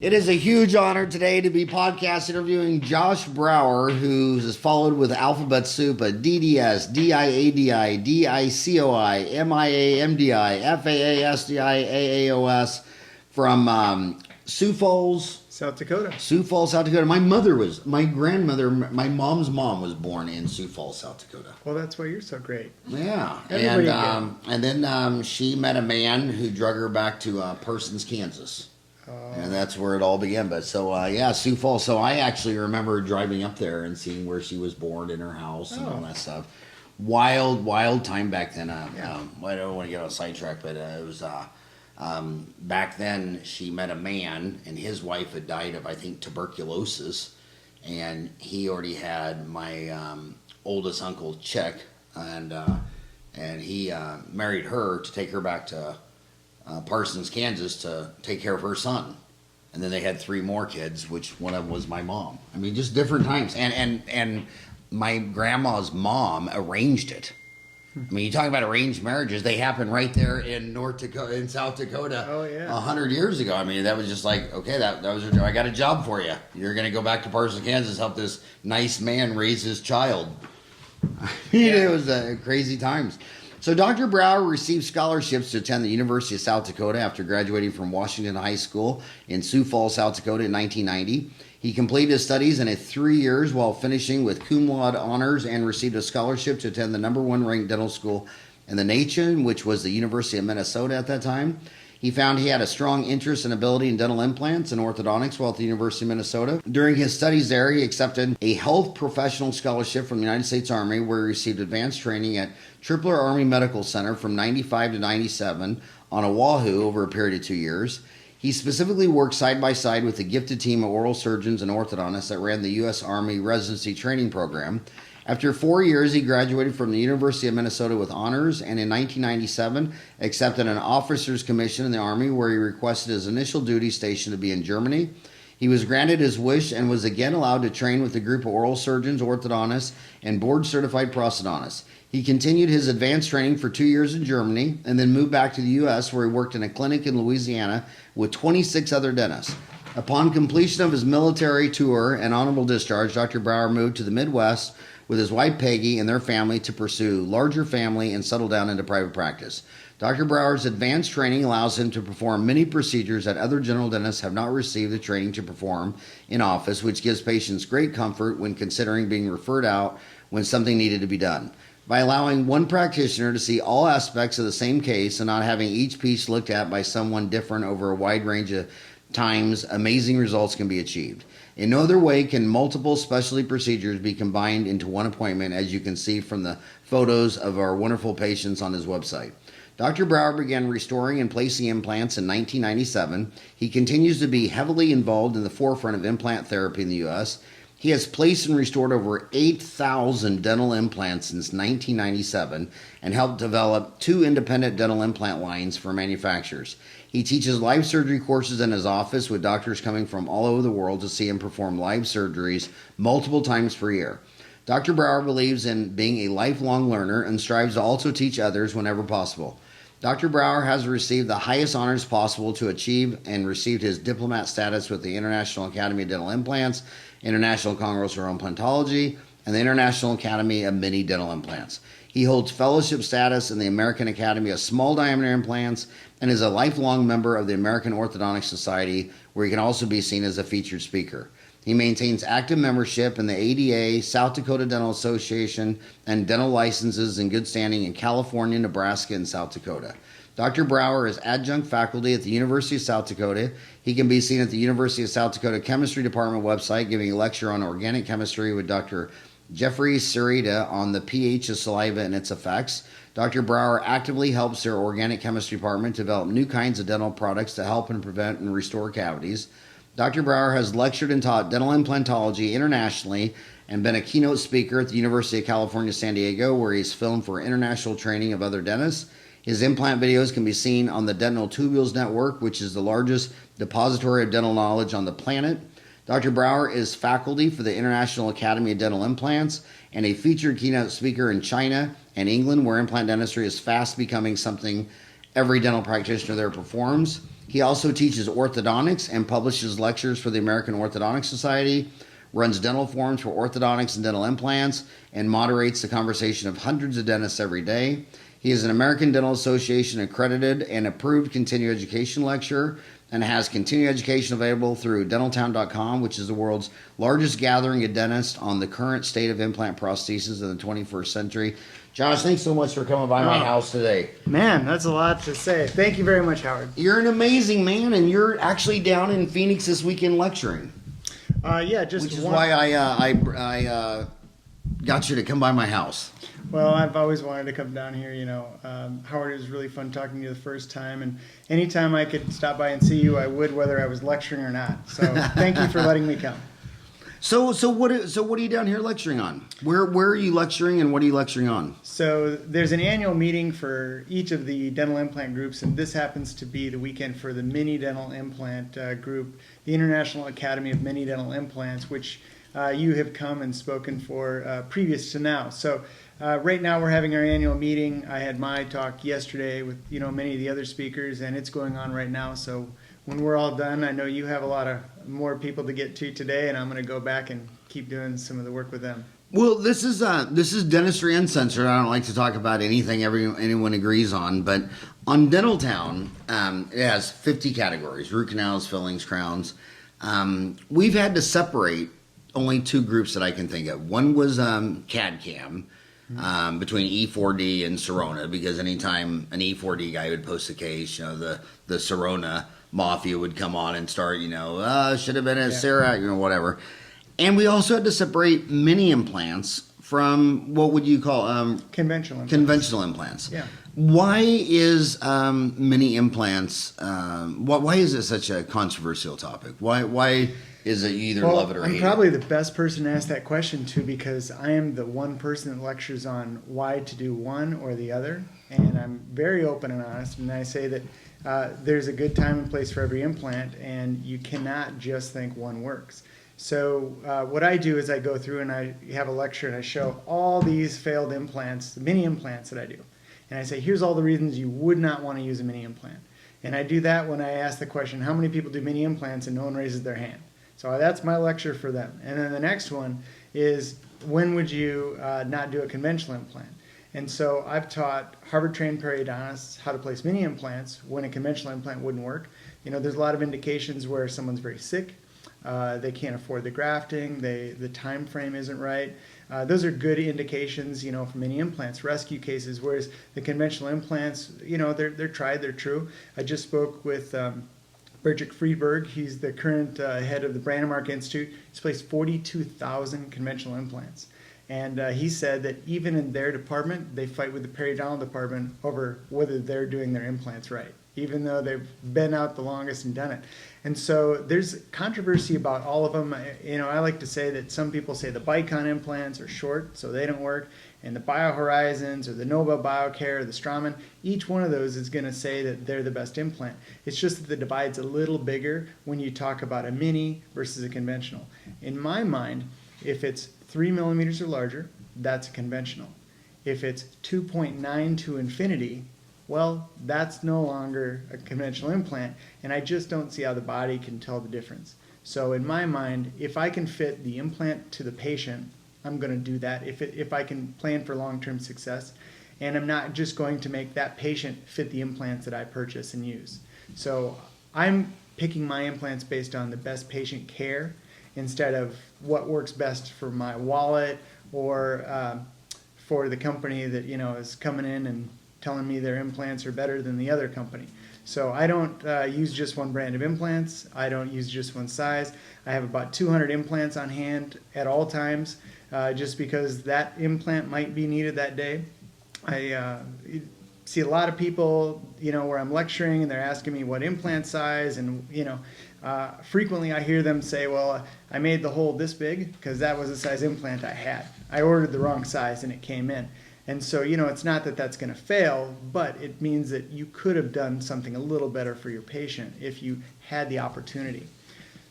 It is a huge honor today to be podcast interviewing Josh Brower, who is followed with alphabet soup at DDS, DIADI, DICOI, MIA, FAA, AAOS from Sioux Falls, South Dakota. Sioux Falls, South Dakota. My mom's mom was born in Sioux Falls, South Dakota. Well, that's why you're so great. Yeah. Everybody And then she met a man who drug her back to Parsons, Kansas. And that's where it all began. But so, Sioux Falls. So I actually remember driving up there and seeing where she was born in her house and all that stuff. Wild time back then. I don't want to get on a sidetrack, but it was back then she met a man and his wife had died of, I think, tuberculosis. And he already had my oldest uncle Chick, and he married her to take her back to Parsons, Kansas, to take care of her son. And then they had 3 more kids, which one of them was my mom. I mean, just different times. And my grandma's mom arranged it. I mean, you talk about arranged marriages, they happen right there in North Dakota, in South Dakota. Oh, yeah. 100 years ago. I mean, that was just like, okay, that was her job. I got a job for you. You're going to go back to Parsons, Kansas, help this nice man raise his child. I mean, it was crazy times. So Dr. Brower received scholarships to attend the University of South Dakota after graduating from Washington High School in Sioux Falls, South Dakota in 1990. He completed his studies in 3 years while finishing with Cum Laude honors and received a scholarship to attend the #1 ranked dental school in the nation, which was the University of Minnesota at that time. He found he had a strong interest and ability in dental implants and orthodontics while at the University of Minnesota. During his studies there, he accepted a health professional scholarship from the United States Army, where he received advanced training at Tripler Army Medical Center from 95 to 97 on Oahu over a period of 2 years. He specifically worked side by side with a gifted team of oral surgeons and orthodontists that ran the U.S. Army residency training program. After 4 years, he graduated from the University of Minnesota with honors, and in 1997 accepted an officer's commission in the Army, where he requested his initial duty station to be in Germany. He was granted his wish and was again allowed to train with a group of oral surgeons, orthodontists, and board-certified prosthodontists. He continued his advanced training for 2 years in Germany and then moved back to the U.S., where he worked in a clinic in Louisiana with 26 other dentists. Upon completion of his military tour and honorable discharge, Dr. Brower moved to the Midwest with his wife Peggy and their family to pursue larger family and settle down into private practice. Dr. Brower's advanced training allows him to perform many procedures that other general dentists have not received the training to perform in office, which gives patients great comfort when considering being referred out when something needed to be done. By allowing one practitioner to see all aspects of the same case and not having each piece looked at by someone different over a wide range of times, amazing results can be achieved. In no other way can multiple specialty procedures be combined into one appointment, as you can see from the photos of our wonderful patients on his website. Dr. Brower began restoring and placing implants in 1997. He continues to be heavily involved in the forefront of implant therapy in the U.S. He has placed and restored over 8,000 dental implants since 1997 and helped develop 2 independent dental implant lines for manufacturers. He teaches live surgery courses in his office with doctors coming from all over the world to see him perform live surgeries multiple times per year. Dr. Brower believes in being a lifelong learner and strives to also teach others whenever possible. Dr. Brower has received the highest honors possible to achieve and received his diplomat status with the International Academy of Dental Implants, International Congress of Implantology, and the International Academy of Mini Dental Implants. He holds fellowship status in the American Academy of Small Diameter Implants and is a lifelong member of the American Orthodontic Society, where he can also be seen as a featured speaker. He maintains active membership in the ADA, South Dakota Dental Association, and dental licenses in good standing in California, Nebraska, and South Dakota. Dr. Brower is adjunct faculty at the University of South Dakota. He can be seen at the University of South Dakota Chemistry Department website giving a lecture on organic chemistry with Dr. Jeffrey Sarita on the pH of saliva and its effects. Dr. Brower actively helps their organic chemistry department develop new kinds of dental products to help and prevent and restore cavities. Dr. Brower has lectured and taught dental implantology internationally and been a keynote speaker at the University of California, San Diego, where he's filmed for international training of other dentists. His implant videos can be seen on the Dental Tubules Network, which is the largest depository of dental knowledge on the planet. Dr. Brower is faculty for the International Academy of Dental Implants and a featured keynote speaker in China and England, where implant dentistry is fast becoming something every dental practitioner there performs. He also teaches orthodontics and publishes lectures for the American Orthodontic Society, runs dental forums for orthodontics and dental implants, and moderates the conversation of hundreds of dentists every day. He is an American Dental Association accredited and approved continuing education lecturer and has continuing education available through dentaltown.com, which is the world's largest gathering of dentists on the current state of implant prosthesis in the 21st century. Josh, thanks so much for coming by my house today. Man, that's a lot to say. Thank you very much, Howard. You're an amazing man, and you're actually down in Phoenix this weekend lecturing. Yeah, just which is why I got you to come by my house. Well, I've always wanted to come down here. You know, Howard, it was really fun talking to you the first time, and anytime I could stop by and see you, I would, whether I was lecturing or not. So thank you for letting me come. So what are you down here lecturing on? Where are you lecturing, and what are you lecturing on? So there's an annual meeting for each of the dental implant groups, and this happens to be the weekend for the Mini Dental Implant group, the International Academy of Mini Dental Implants, which you have come and spoken for previous to now. So right now we're having our annual meeting. I had my talk yesterday with many of the other speakers, and it's going on right now. So when we're all done, I know you have a lot of more people to get to today, and I'm going to go back and keep doing some of the work with them. Well, this is Dentistry Uncensored. I don't like to talk about anything anyone agrees on, but on Dental Town, it has 50 categories: root canals, fillings, crowns. We've had to separate only two groups that I can think of. One was CAD-CAM, between E4D and Sirona, because anytime an E4D guy would post a case, the Sirona Mafia would come on and start, should have been a Sarah, whatever. And we also had to separate mini implants from what would you call conventional implants. Yeah. Why is mini implants? Why is it such a controversial topic? Why is it you either love it or hate it? I'm probably the best person to ask that question to, because I am the one person that lectures on why to do one or the other, and I'm very open and honest, and I say that there's a good time and place for every implant, and you cannot just think one works. So what I do is I go through and I have a lecture and I show all these failed implants, the mini implants that I do. And I say, here's all the reasons you would not want to use a mini implant. And I do that when I ask the question, how many people do mini implants, and no one raises their hand. So that's my lecture for them. And then the next one is, when would you not do a conventional implant? And so I've taught Harvard-trained periodontists how to place mini implants when a conventional implant wouldn't work. There's a lot of indications where someone's very sick, they can't afford the grafting, the time frame isn't right. Those are good indications, for mini implants, rescue cases, whereas the conventional implants, they're tried, they're true. I just spoke with Bergic Friedberg. He's the current head of the Brandemark Institute. He's placed 42,000 conventional implants. And he said that even in their department, they fight with the periodontal department over whether they're doing their implants right, even though they've been out the longest and done it. And so there's controversy about all of them. I like to say that some people say the Bicon implants are short, so they don't work, and the BioHorizons or the Nobel BioCare or the Straumann, each one of those is going to say that they're the best implant. It's just that the divide's a little bigger when you talk about a mini versus a conventional. In my mind, if it's 3 millimeters or larger, that's a conventional. If it's 2.9 to infinity, well, that's no longer a conventional implant, and I just don't see how the body can tell the difference. So in my mind, if I can fit the implant to the patient, I'm going to do that if I can plan for long-term success, and I'm not just going to make that patient fit the implants that I purchase and use. So I'm picking my implants based on the best patient care instead of what works best for my wallet or for the company that is coming in and telling me their implants are better than the other company. So I don't use just one brand of implants. I don't use just one size. I have about 200 implants on hand at all times, just because that implant might be needed that day. I see a lot of people, where I'm lecturing and they're asking me what implant size, and frequently I hear them say, well, I made the hole this big because that was the size implant I had. I ordered the wrong size and it came in. And so, it's not that that's going to fail, but it means that you could have done something a little better for your patient if you had the opportunity.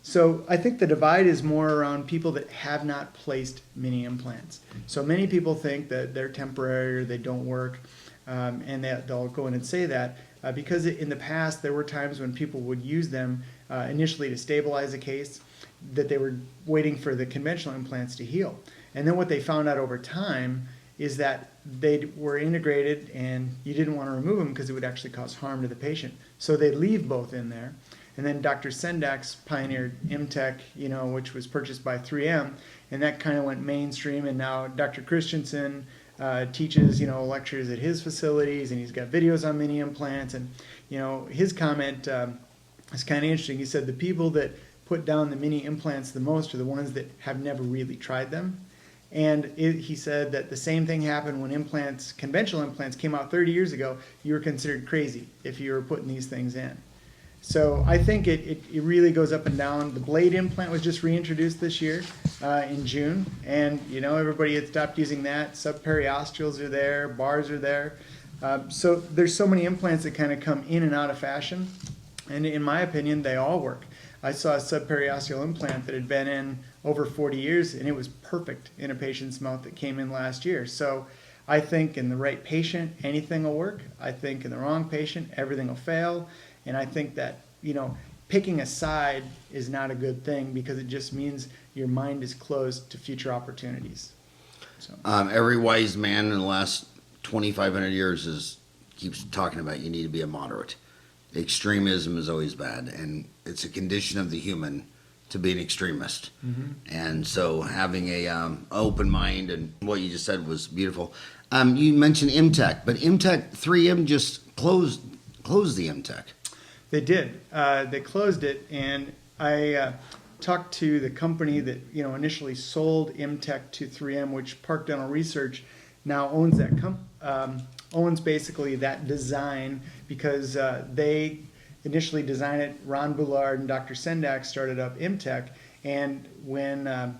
So I think the divide is more around people that have not placed mini implants. So many people think that they're temporary or they don't work. and they'll go in and say that because in the past there were times when people would use them initially to stabilize a case, that they were waiting for the conventional implants to heal. And then what they found out over time is that they were integrated and you didn't want to remove them because it would actually cause harm to the patient. So they leave both in there. And then Dr. Sendax pioneered Imtech, which was purchased by 3M, and that kind of went mainstream. And now Dr. Christensen teaches, lectures at his facilities, and he's got videos on mini implants. And, his comment is kind of interesting. He said the people that put down the mini implants the most are the ones that have never really tried them. And he said that the same thing happened when conventional implants came out 30 years ago. You were considered crazy if you were putting these things in. So I think it really goes up and down. The blade implant was just reintroduced this year in June. And, everybody had stopped using that. Subperiosteals are there, bars are there. So there's so many implants that kind of come in and out of fashion. And in my opinion, they all work. I saw a subperiosteal implant that had been in over 40 years, and it was perfect in a patient's mouth that came in last year. So I think in the right patient, anything will work. I think in the wrong patient, everything will fail. And I think that, picking a side is not a good thing because it just means your mind is closed to future opportunities. So. Every wise man in the last 2,500 years keeps talking about you need to be a moderate. Extremism is always bad, and it's a condition of the human to be an extremist. Mm-hmm. And so having a open mind, and what you just said was beautiful. You mentioned Imtech, but Imtech 3M just closed the Imtech. They did. They closed it, and I talked to the company that initially sold Imtech to 3M, which Park Dental Research now owns that owns basically that design because they initially designed it. Ron Boulard and Dr. Sendax started up Imtech, and when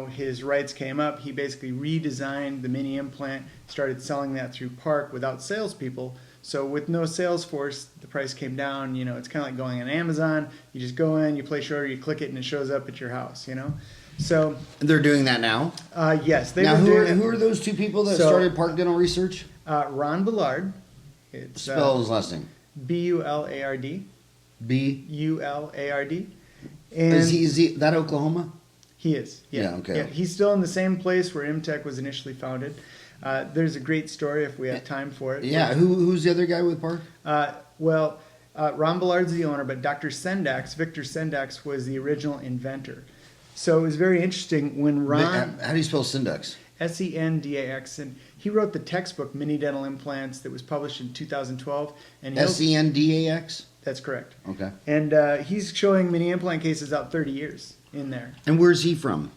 his rights came up, he basically redesigned the mini implant, started selling that through Park without salespeople. So with no sales force, the price came down. It's kind of like going on Amazon. You just go in, you place your order, you click it, and it shows up at your house. So they're doing that now. Yes, who are those two people that started Park Dental Research? Ron Boulard. Spell his last name. Bullard. Bullard. And is he that Oklahoma? He is. Yeah. Okay. Yeah, he's still in the same place where Imtech was initially founded. There's a great story if we have time for it. Yeah. Who's the other guy with Park? Ron Bullard's the owner, but Victor Sendax was the original inventor. So it was very interesting when Ron... How do you spell Sendax? Sendax, and he wrote the textbook Mini Dental Implants that was published in 2012. And Sendax? That's correct. Okay. And he's showing mini implant cases out 30 years in there. And where's he from?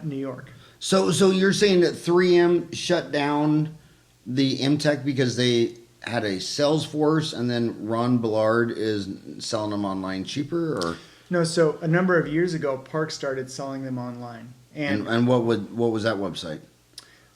New York. So you're saying that 3M shut down the Imtech because they had a sales force, and then Ron Boulard is selling them online cheaper, or? No, so a number of years ago, Park started selling them online. And what was that website?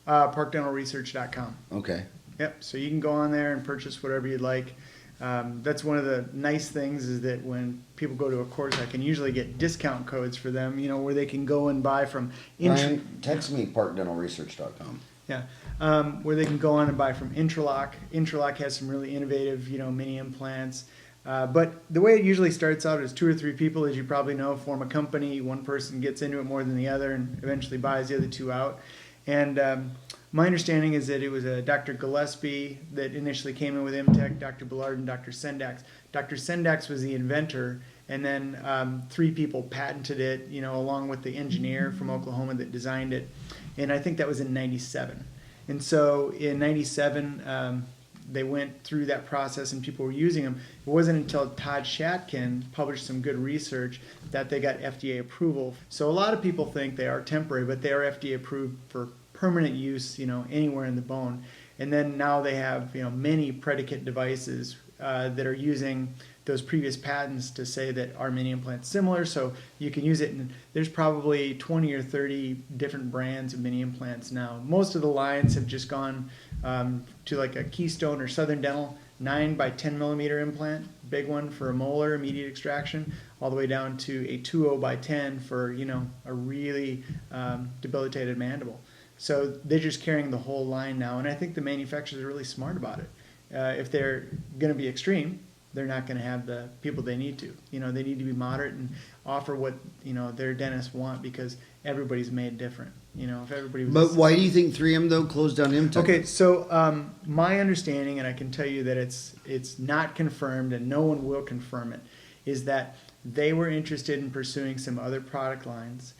ParkDentalResearch.com. Okay. Yep. So you can go on there and purchase whatever you'd like. That's one of the nice things is that when people go to a course, I can usually get discount codes for them, where they can go and buy from... Ryan, text me ParkDentalResearch.com. Yeah. Where they can go on and buy from Intralock. Intralock has some really innovative, mini implants. But the way it usually starts out is 2 or 3 people, as you probably know, form a company. One person gets into it more than the other and eventually buys the other 2 out. And my understanding is that it was Dr. Gillespie that initially came in with Imtech, Dr. Boulard, and Dr. Sendax. Dr. Sendax was the inventor, and then 3 people patented it, along with the engineer from Oklahoma that designed it. And I think that was in 97. And so in 97, they went through that process and people were using them. It wasn't until Todd Shatkin published some good research that they got FDA approval. So a lot of people think they are temporary, but they are FDA approved for permanent use, anywhere in the bone. And then now they have, many predicate devices that are using those previous patents to say that our mini implant's similar, so you can use it. And there's probably 20 or 30 different brands of mini implants now. Most of the lines have just gone to like a Keystone or Southern Dental 9 by 10 millimeter implant, big one for a molar immediate extraction, all the way down to a 20 by 10 for a really debilitated mandible. So they're just carrying the whole line now, and I think the manufacturers are really smart about it. If they're going to be extreme, they're not going to have the people they need to. They need to be moderate and offer what their dentists want, because everybody's made different. If everybody was. But why do you think 3M though closed down Implant? Okay, so my understanding, and I can tell you that it's not confirmed, and no one will confirm it, is that they were interested in pursuing some other product lines,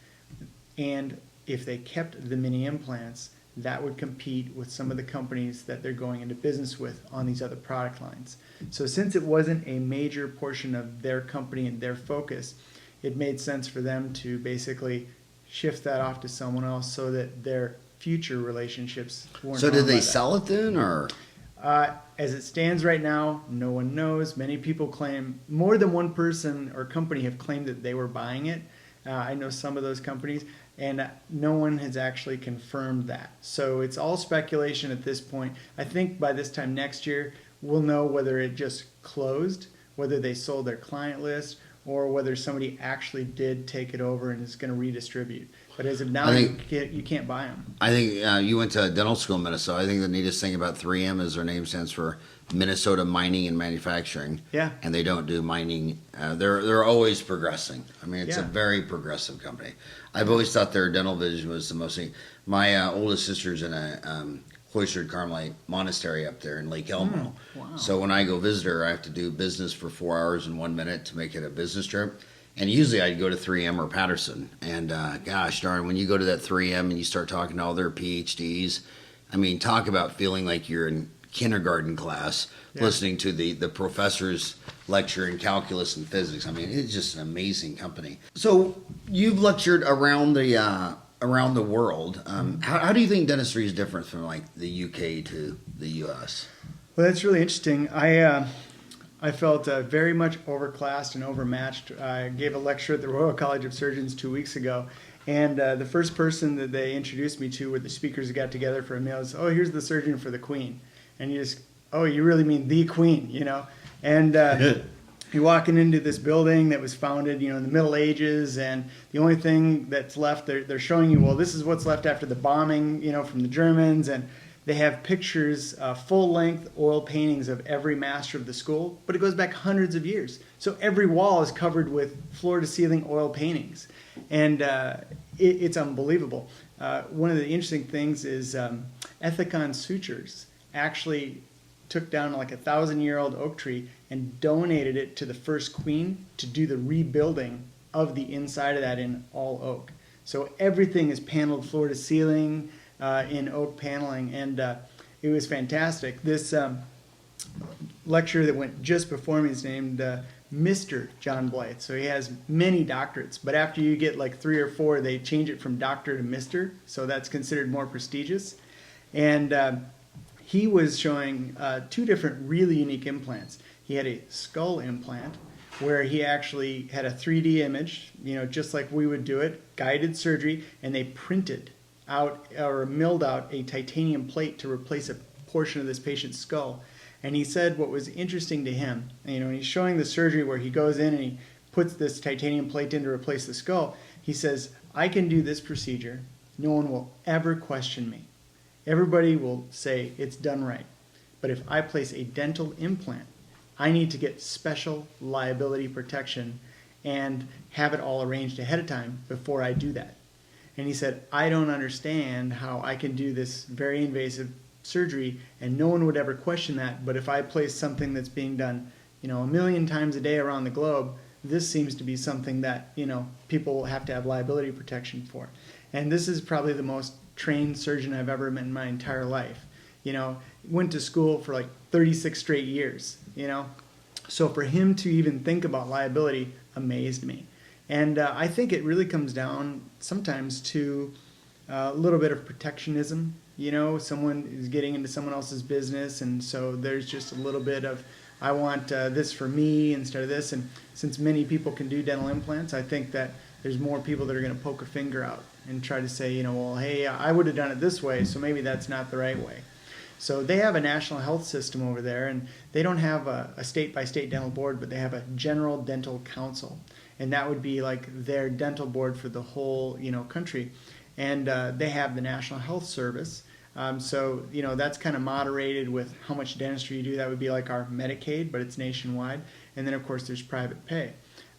and if they kept the mini implants, that would compete with some of the companies that they're going into business with on these other product lines. So since it wasn't a major portion of their company and their focus, it made sense for them to basically shift that off to someone else so that their future relationships weren't. So did they sell it then, or? As it stands right now, no one knows. Many people claim, more than one person or company have claimed that they were buying it. I know some of those companies, and no one has actually confirmed that. So it's all speculation at this point. I think by this time next year, we'll know whether it just closed, whether they sold their client list, or whether somebody actually did take it over and is going to redistribute. But as of now, you can't buy them. I think you went to dental school in Minnesota. I think the neatest thing about 3M is their name stands for Minnesota Mining and Manufacturing. Yeah. And they don't do mining. They're always progressing. I mean, it's a Yeah. very progressive company. I've always thought their dental vision was the most. My oldest sister's in a cloistered Carmelite monastery up there in Lake Elmo. Wow. So when I go visit her, I have to do business for 4 hours and 1 minute to make it a business trip. And usually I'd go to 3M or Patterson. And gosh darn, when you go to that 3M and you start talking to all their PhDs, I mean, talk about feeling like you're in kindergarten class, listening to the professors lecture in calculus and physics. I mean, it's just an amazing company. So you've lectured around the world. How do you think dentistry is different from like the UK to the US? Well, that's really interesting. I felt very much overclassed and overmatched. I gave a lecture at the Royal College of Surgeons 2 weeks ago, and the first person that they introduced me to, where the speakers got together for a meal, is, "Oh, here's the surgeon for the Queen," and you just, "Oh, you really mean the Queen?" And you're walking into this building that was founded, in the Middle Ages, and the only thing that's left, they're showing you, well, this is what's left after the bombing, from the Germans, and they have pictures, full-length oil paintings of every master of the school, but it goes back hundreds of years. So every wall is covered with floor-to-ceiling oil paintings, and it's unbelievable. One of the interesting things is Ethicon Sutures actually took down like a 1,000-year-old oak tree and donated it to the first queen to do the rebuilding of the inside of that in all oak. So everything is paneled floor-to-ceiling, in oak paneling, and it was fantastic. This lecturer that went just before me is named Mr. John Blythe. So he has many doctorates, but after you get like 3 or 4, they change it from doctor to Mr., so that's considered more prestigious. And he was showing 2 different really unique implants. He had a skull implant where he actually had a 3D image, just like we would do it, guided surgery, and they printed out or milled out a titanium plate to replace a portion of this patient's skull. And he said what was interesting to him, he's showing the surgery where he goes in and he puts this titanium plate in to replace the skull. He says, "I can do this procedure. No one will ever question me. Everybody will say it's done right. But if I place a dental implant, I need to get special liability protection and have it all arranged ahead of time before I do that." And he said, "I don't understand how I can do this very invasive surgery and no one would ever question that. But if I place something that's being done, 1,000,000 times a day around the globe, this seems to be something that, people will have to have liability protection for." And this is probably the most trained surgeon I've ever met in my entire life. Went to school for like 36 straight years, So for him to even think about liability amazed me. And I think it really comes down sometimes to a little bit of protectionism. Someone is getting into someone else's business, and so there's just a little bit of, I want this for me instead of this. And since many people can do dental implants, I think that there's more people that are going to poke a finger out and try to say, well, hey, I would have done it this way, so maybe that's not the right way. So they have a national health system over there, and they don't have a state-by-state dental board, but they have a general dental council. And that would be like their dental board for the whole, country. and they have the National Health Service. So, that's kind of moderated with how much dentistry you do. That would be like our Medicaid, but it's nationwide. And then, of course, there's private pay.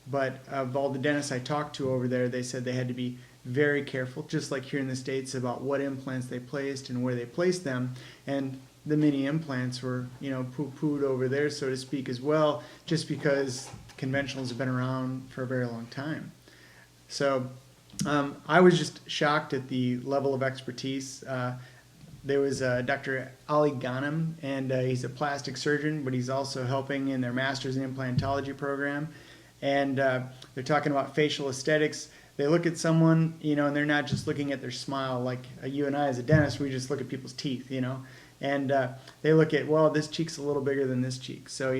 But of all the dentists I talked to over there, they said they had to be very careful, just like here in the States, about what implants they placed and where they placed them. And the mini implants were, poo-pooed over there, so to speak, as well, just because conventionals have been around for a very long time. So I was just shocked at the level of expertise. There was Dr. Ali Ghanem, and he's a plastic surgeon, but he's also helping in their master's in implantology program. And they're talking about facial aesthetics. They look at someone, and they're not just looking at their smile like you and I as a dentist. We just look at people's teeth, and they look at, well, this cheek's a little bigger than this cheek, so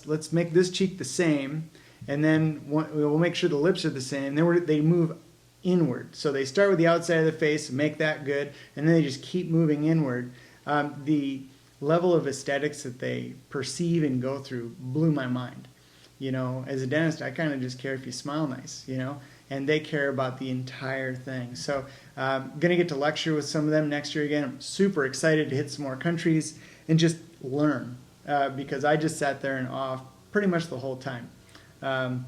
let's make this cheek the same, and then we'll make sure the lips are the same. Then they move inward, so they start with the outside of the face, make that good, and then they just keep moving inward. The level of aesthetics that they perceive and go through blew my mind. As a dentist, I kind of just care if you smile nice, and they care about the entire thing. So I'm going to get to lecture with some of them next year again. I'm super excited to hit some more countries and just learn, because I just sat there in awe pretty much the whole time. And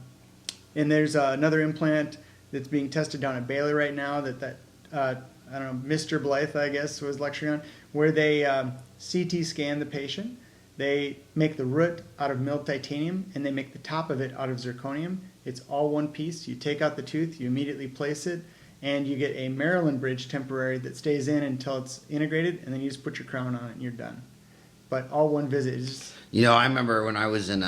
there's another implant that's being tested down at Baylor right now that I don't know, Mr. Blythe, I guess, was lecturing on, where they CT scan the patient. They make the root out of milled titanium, and they make the top of it out of zirconium. It's all one piece. You take out the tooth, you immediately place it, and you get a Maryland bridge temporary that stays in until it's integrated, and then you just put your crown on it and you're done. But all one visit. It's just... I remember when I was in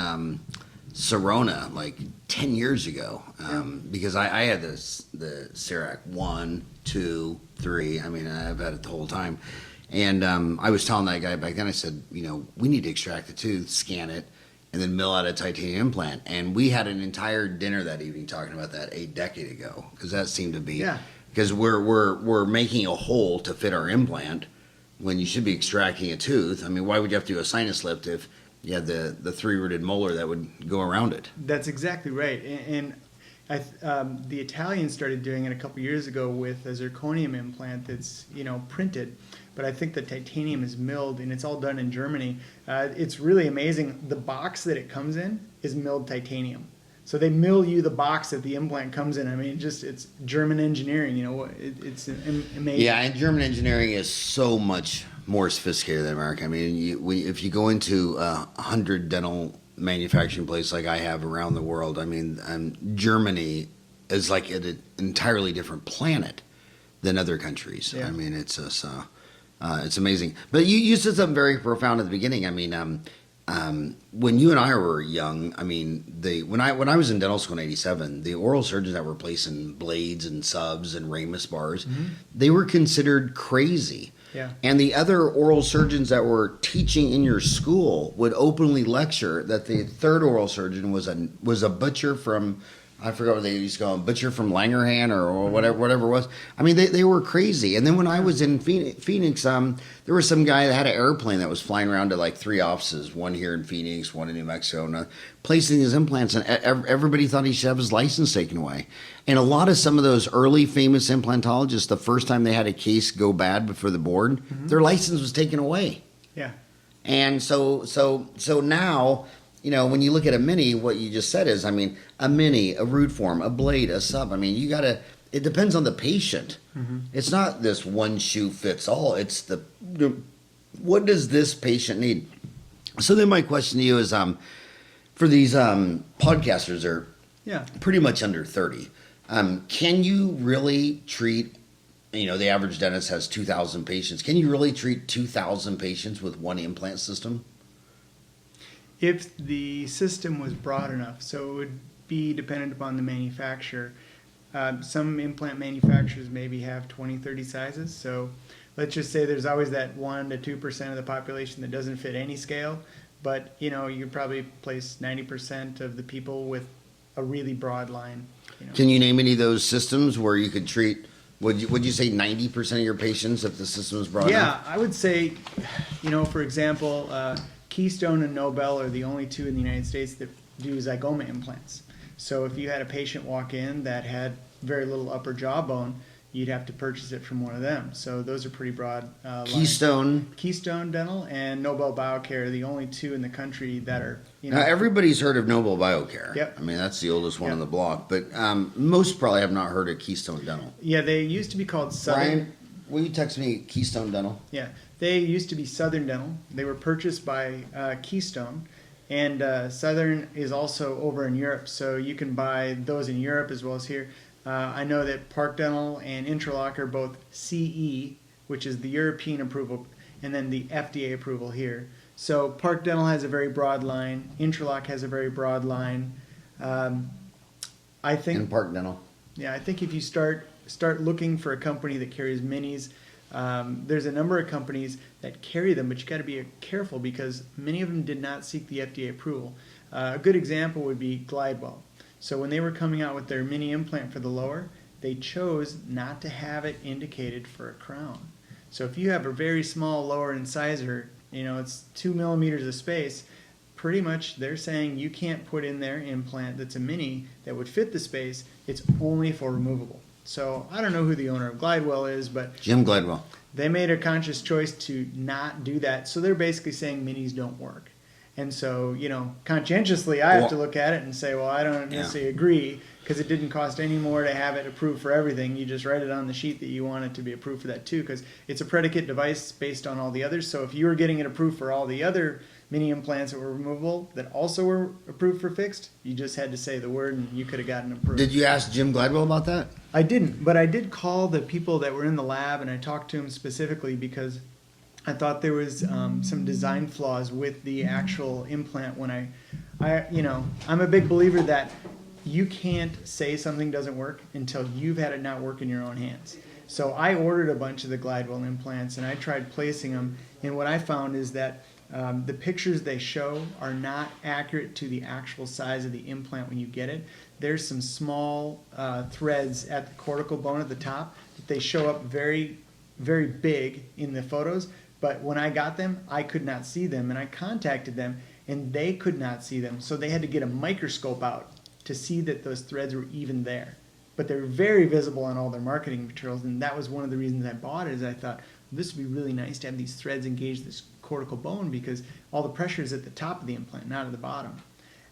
Serona like 10 years ago, because I had the CEREC 1, 2, 3. I mean, I've had it the whole time. And I was telling that guy back then, I said, we need to extract the tooth, scan it, and then mill out a titanium implant. And we had an entire dinner that evening talking about that a decade ago, because that seemed to be, because we're making a hole to fit our implant when you should be extracting a tooth. I mean, why would you have to do a sinus lift if you had the 3-rooted molar that would go around it? That's exactly right. And the Italians started doing it a couple years ago with a zirconium implant that's printed, but I think the titanium is milled, and it's all done in Germany. It's really amazing. The box that it comes in is milled titanium, so they mill you the box that the implant comes in. I mean, it's German engineering. It's amazing. Yeah, and German engineering is so much more sophisticated than America. I mean, if you go into 100 dental manufacturing place like I have around the world, I mean, Germany is like an entirely different planet than other countries. I mean, it's just, it's amazing. But you said something very profound at the beginning. I mean, when you and I were young, I mean, when I was in dental school in '87, the oral surgeons that were placing blades and subs and ramus bars, they were considered crazy. Yeah. And the other oral surgeons that were teaching in your school would openly lecture that the third oral surgeon was a butcher from, I forgot what they used to call him, butcher from Langerhans or whatever it was. I mean, they were crazy. And then when I was in Phoenix, there was some guy that had an airplane that was flying around to like 3 offices, one here in Phoenix, one in New Mexico, and placing his implants, and everybody thought he should have his license taken away. And a lot of some of those early famous implantologists, the first time they had a case go bad before the board, their license was taken away. Yeah. And so now, when you look at a mini, what you just said is, I mean, a mini, a root form, a blade, a sub. I mean, it depends on the patient. It's not this one shoe fits all. It's what does this patient need? So then my question to you is, for these podcasters are pretty much under 30. Can you really treat, the average dentist has 2,000 patients. Can you really treat 2,000 patients with one implant system? If the system was broad enough, so it would be dependent upon the manufacturer. Some implant manufacturers maybe have 20, 30 sizes. So let's just say there's always that 1 to 2% of the population that doesn't fit any scale. But, you probably place 90% of the people with a really broad line. Can you name any of those systems where you could treat, would you say 90% of your patients if the system is broad enough? Yeah, I would say, for example, Keystone and Nobel are the only 2 in the United States that do zygoma implants. So if you had a patient walk in that had very little upper jawbone, you'd have to purchase it from one of them. So those are pretty broad lines. Keystone Dental and Nobel Biocare are the only two in the country that are, Now, everybody's heard of Nobel Biocare. Yep. I mean, that's the oldest one on the block. But most probably have not heard of Keystone Dental. Yeah, they used to be called Southern. Brian, will you text me Keystone Dental? Yeah, they used to be Southern Dental. They were purchased by Keystone. And Southern is also over in Europe, so you can buy those in Europe as well as here. I know that Park Dental and Interlock are both CE, which is the European approval, and then the FDA approval here. So Park Dental has a very broad line. Interlock has a very broad line. I think. And Park Dental. Yeah, I think if you start looking for a company that carries minis, there's a number of companies that carry them, but you got to be careful because many of them did not seek the FDA approval. A good example would be Glidewell. So when they were coming out with their mini implant for the lower, they chose not to have it indicated for a crown. So if you have a very small lower incisor, it's 2 millimeters of space, pretty much they're saying you can't put in their implant that's a mini that would fit the space. It's only for removable. So I don't know who the owner of Glidewell is, but Jim Glidewell. They made a conscious choice to not do that. So they're basically saying minis don't work. And so, conscientiously, I have to look at it and say, well, I don't necessarily agree because it didn't cost any more to have it approved for everything. You just write it on the sheet that you want it to be approved for that too, because it's a predicate device based on all the others. So if you were getting it approved for all the other mini implants that were removable that also were approved for fixed, you just had to say the word and you could have gotten approved. Did you ask Jim Glidewell about that? I didn't, but I did call the people that were in the lab and I talked to them specifically because I thought there was some design flaws with the actual implant when I'm a big believer that you can't say something doesn't work until you've had it not work in your own hands. So I ordered a bunch of the Glidewell implants and I tried placing them, and what I found is that the pictures they show are not accurate to the actual size of the implant when you get it. There's some small threads at the cortical bone at the top that they show up very, very big in the photos. But when I got them, I could not see them, and I contacted them, and they could not see them. So they had to get a microscope out to see that those threads were even there. But they're very visible on all their marketing materials, and that was one of the reasons I bought it, is I thought, this would be really nice to have these threads engage this cortical bone because all the pressure is at the top of the implant, not at the bottom.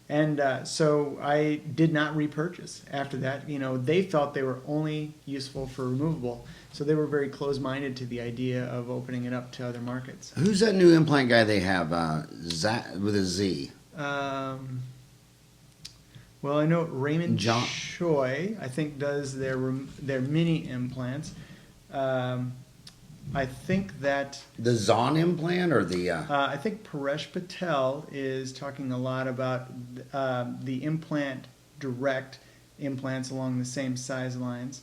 And so I did not repurchase after that. They felt they were only useful for removable. So they were very closed-minded to the idea of opening it up to other markets. Who's that new implant guy they have with a Z? Well, I know Raymond Choi, I think, does their mini implants. I think that the Zahn implant or the I think Paresh Patel is talking a lot about the Implant Direct implants along the same size lines,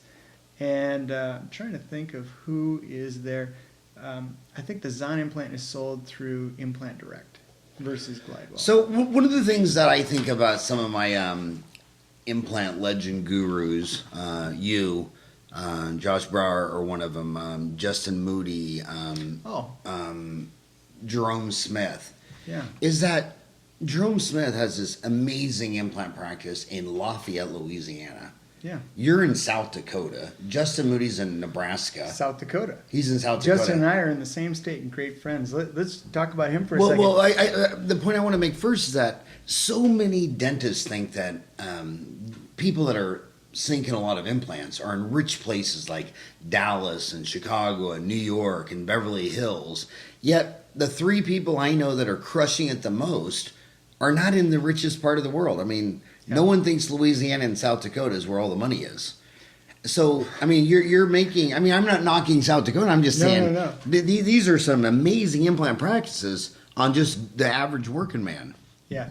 and I'm trying to think of who is there. I think the Zahn implant is sold through Implant Direct versus Glidewell. So one of the things that I think about some of my implant legend gurus, Josh Brower or one of them, Justin Moody, Jerome Smith, is that Jerome Smith has this amazing implant practice in Lafayette, Louisiana. Yeah. You're in South Dakota. Justin Moody's in Nebraska. South Dakota. He's in South Dakota. Justin and I are in the same state and great friends. Let's talk about him for a second. Well, the point I want to make first is that so many dentists think that people that are sinking a lot of implants are in rich places like Dallas and Chicago and New York and Beverly Hills. Yet the three people I know that are crushing it the most are not in the richest part of the world. I mean, no one thinks Louisiana and South Dakota is where all the money is. So, I mean, you're making, I mean, I'm not knocking South Dakota. I'm just saying these are some amazing implant practices on just the average working man. Yeah.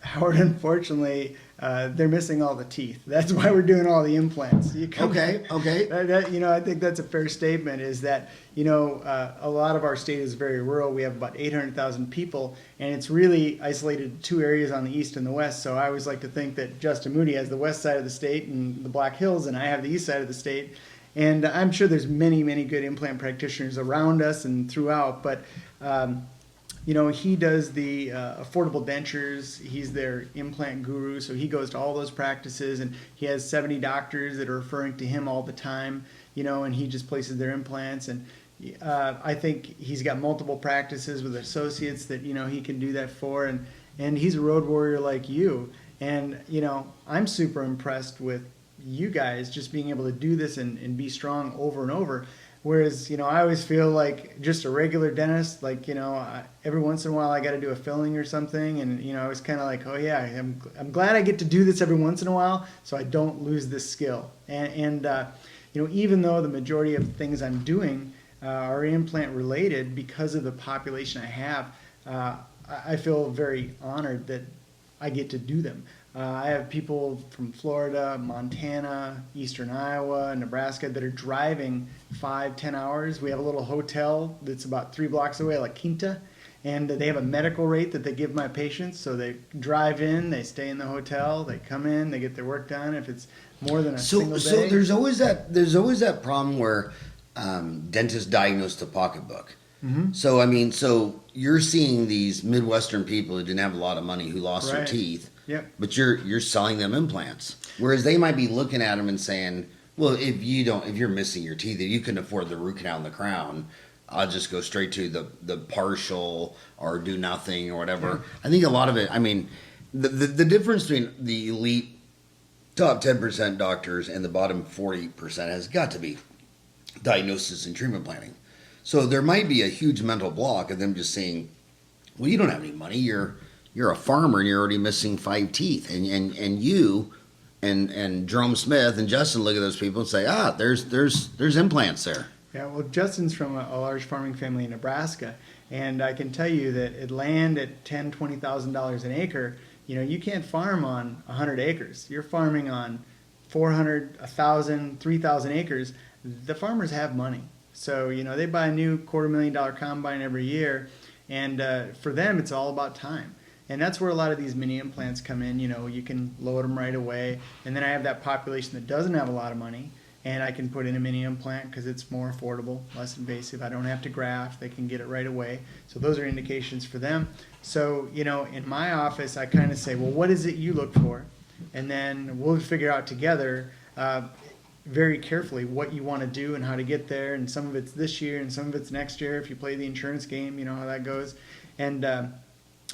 Howard, unfortunately, they're missing all the teeth. That's why we're doing all the implants. Okay. I think that's a fair statement, is that, a lot of our state is very rural. We have about 800,000 people, and it's really isolated to two areas on the east and the west. So I always like to think that Justin Moody has the west side of the state and the Black Hills, and I have the east side of the state. And I'm sure there's many, many good implant practitioners around us and throughout, but he does the affordable dentures. He's their implant guru, so he goes to all those practices, and he has 70 doctors that are referring to him all the time. and he just places their implants. And I think he's got multiple practices with associates that, he can do that for. And he's a road warrior like you. And, I'm super impressed with you guys just being able to do this and be strong over and over. Whereas, I always feel like just a regular dentist, like, every once in a while I got to do a filling or something. And, I was kind of like, oh yeah, I'm glad I get to do this every once in a while so I don't lose this skill. And even though the majority of things I'm doing are implant related because of the population I have, I feel very honored that I get to do them. I have people from Florida, Montana, Eastern Iowa, Nebraska that are driving 5-10 hours. We have a little hotel that's about 3 blocks away, La Quinta, and they have a medical rate that they give my patients. So they drive in, they stay in the hotel, they come in, they get their work done. If it's more than a single day. So there's always that problem where dentists diagnose the pocketbook. Mm-hmm. So you're seeing these Midwestern people who didn't have a lot of money who lost their teeth. Yep. But you're selling them implants, whereas they might be looking at them and saying, "Well, if you're missing your teeth, if you can afford the root canal and the crown, I'll just go straight to the partial or do nothing or whatever." Yeah. I think a lot of it. I mean, the difference between the elite top 10% doctors and the bottom 40% has got to be diagnosis and treatment planning. So there might be a huge mental block of them just saying, "Well, you don't have any money. You're a farmer and you're already missing 5 teeth." And you and Jerome Smith and Justin look at those people and say, there's implants there. Yeah, well, Justin's from a large farming family in Nebraska, and I can tell you that at land at $10,000-$20,000 an acre, you can't farm on 100 acres. You're farming on 400, 1,000, 3,000 acres. The farmers have money. So, they buy a new $250,000 combine every year, and for them, it's all about time. And that's where a lot of these mini implants come in. You can load them right away. And then I have that population that doesn't have a lot of money, and I can put in a mini implant because it's more affordable, less invasive. I don't have to graft. They can get it right away. So those are indications for them. So, in my office, I kind of say, well, what is it you look for? And then we'll figure out together very carefully what you want to do and how to get there. And some of it's this year and some of it's next year if you play the insurance game, how that goes. And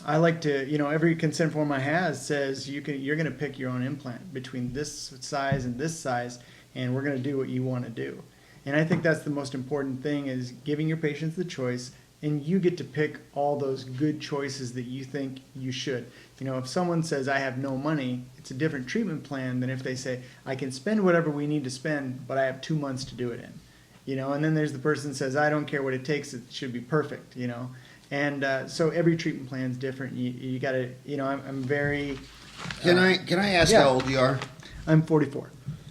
I like to, every consent form I have says you're going to pick your own implant between this size and this size, and we're going to do what you want to do. And I think that's the most important thing, is giving your patients the choice, and you get to pick all those good choices that you think you should. If someone says, I have no money, it's a different treatment plan than if they say, I can spend whatever we need to spend, but I have 2 months to do it in. And then there's the person that says, I don't care what it takes, it should be perfect, And so every treatment plan is different. You got to, I'm very. Can I ask how old you are? I'm 44.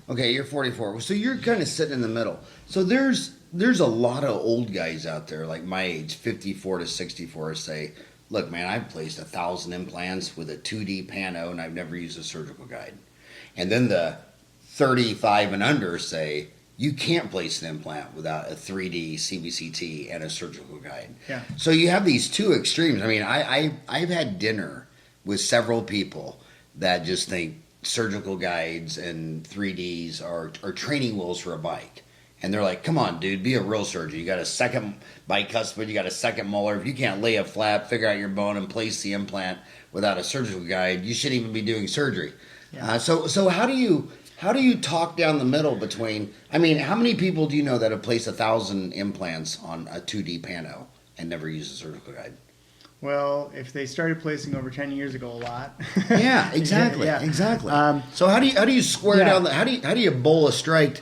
Okay, you're 44. So you're kind of sitting in the middle. So there's a lot of old guys out there, like my age, 54 to 64, say, look, man, I've placed 1,000 implants with a 2D pano, and I've never used a surgical guide. And then the 35 and under say, you can't place an implant without a 3D CBCT and a surgical guide. Yeah. So you have these two extremes. I mean, I've had dinner with several people that just think surgical guides and 3Ds are training wheels for a bike. And they're like, come on, dude, be a real surgeon. You got a second bicuspid, you got a second molar. If you can't lay a flap, figure out your bone, and place the implant without a surgical guide, you shouldn't even be doing surgery. Yeah. So how do you talk down the middle between, how many people do you know that have placed 1,000 implants on a 2D pano and never used a surgical guide? Well, if they started placing over 10 years ago, a lot. Yeah, exactly. Yeah. Exactly. So how do you square down how do you bowl a strike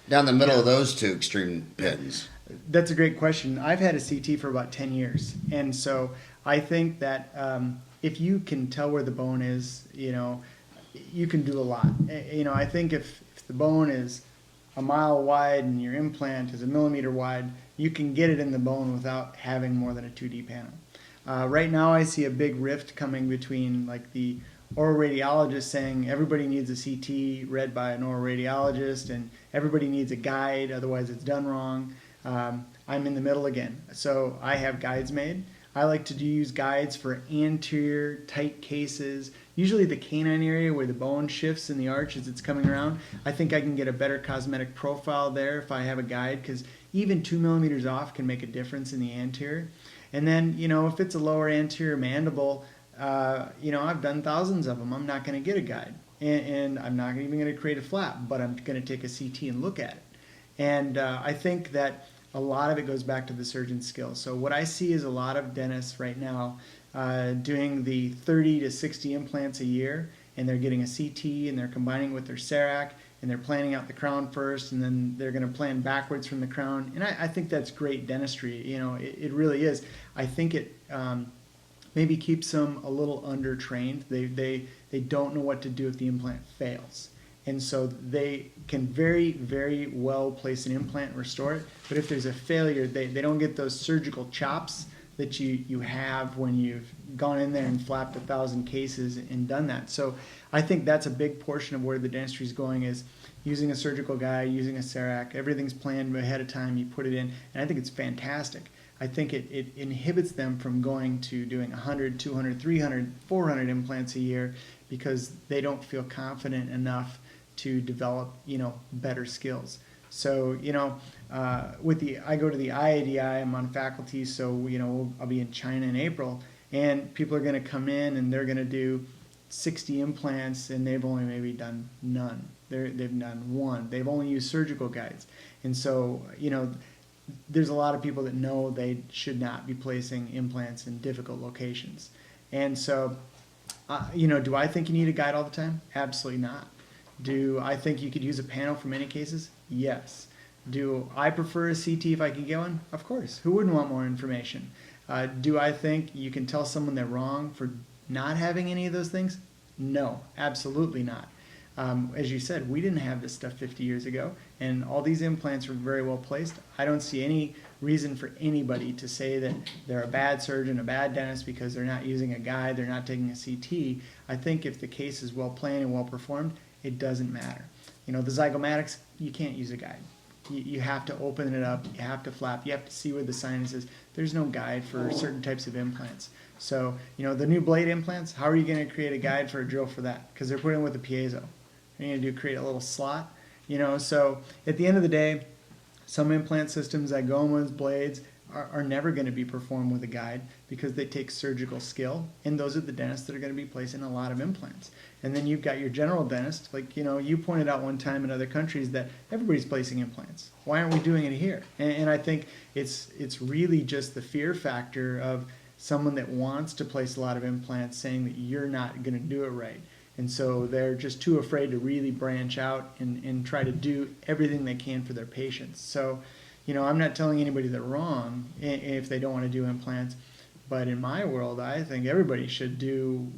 down the middle of those two extreme pins? That's a great question. I've had a CT for about 10 years. And so I think that if you can tell where the bone is, you can do a lot. I think if the bone is a mile wide and your implant is a millimeter wide, you can get it in the bone without having more than a 2D panel. Right now I see a big rift coming between like the oral radiologist saying everybody needs a CT read by an oral radiologist and everybody needs a guide, otherwise it's done wrong. I'm in the middle again. So I have guides made. I like to use guides for anterior tight cases, usually the canine area where the bone shifts in the arch as it's coming around. I think I can get a better cosmetic profile there if I have a guide, because even 2 millimeters off can make a difference in the anterior. And then, if it's a lower anterior mandible, I've done thousands of them. I'm not going to get a guide. And I'm not even going to create a flap, but I'm going to take a CT and look at it. And I think that a lot of it goes back to the surgeon's skill. So what I see is a lot of dentists right now doing the 30 to 60 implants a year, and they're getting a CT, and they're combining with their CEREC, and they're planning out the crown first, and then they're going to plan backwards from the crown. And I think that's great dentistry. It really is. I think it maybe keeps them a little undertrained. They don't know what to do if the implant fails. And so they can very, very well place an implant and restore it. But if there's a failure, they don't get those surgical chops that you have when you've gone in there and flapped 1,000 cases and done that. So I think that's a big portion of where the dentistry is going, is using a surgical guide, using a CEREC. Everything's planned ahead of time. You put it in. And I think it's fantastic. I think it inhibits them from going to doing 100, 200, 300, 400 implants a year, because they don't feel confident enough to develop, better skills. So, I go to the IADI, I'm on faculty, so, I'll be in China in April, and people are going to come in and they're going to do 60 implants, and they've only maybe done none. They've done one. They've only used surgical guides. And so, there's a lot of people that know they should not be placing implants in difficult locations. And so, do I think you need a guide all the time? Absolutely not. Do I think you could use a panel for many cases? Yes. Do I prefer a CT if I can get one? Of course. Who wouldn't want more information? Do I think you can tell someone they're wrong for not having any of those things? No, absolutely not. As you said, we didn't have this stuff 50 years ago, and all these implants were very well placed. I don't see any reason for anybody to say that they're a bad surgeon, a bad dentist, because they're not using a guide, they're not taking a CT. I think if the case is well planned and well performed, it doesn't matter. The zygomatics, you can't use a guide. You have to open it up, you have to flap, you have to see where the sinus is. There's no guide for certain types of implants. So, the new blade implants, how are you going to create a guide for a drill for that? Because they're putting with a piezo. You're going to create a little slot, So at the end of the day, some implant systems, zygomas, blades, are never going to be performed with a guide, because they take surgical skill, and those are the dentists that are going to be placing a lot of implants. And then you've got your general dentist, like, you pointed out one time in other countries that everybody's placing implants. Why aren't we doing it here? And I think it's really just the fear factor of someone that wants to place a lot of implants saying that you're not going to do it right. And so they're just too afraid to really branch out and try to do everything they can for their patients. So, I'm not telling anybody they're wrong if they don't want to do implants. But in my world, I think everybody should do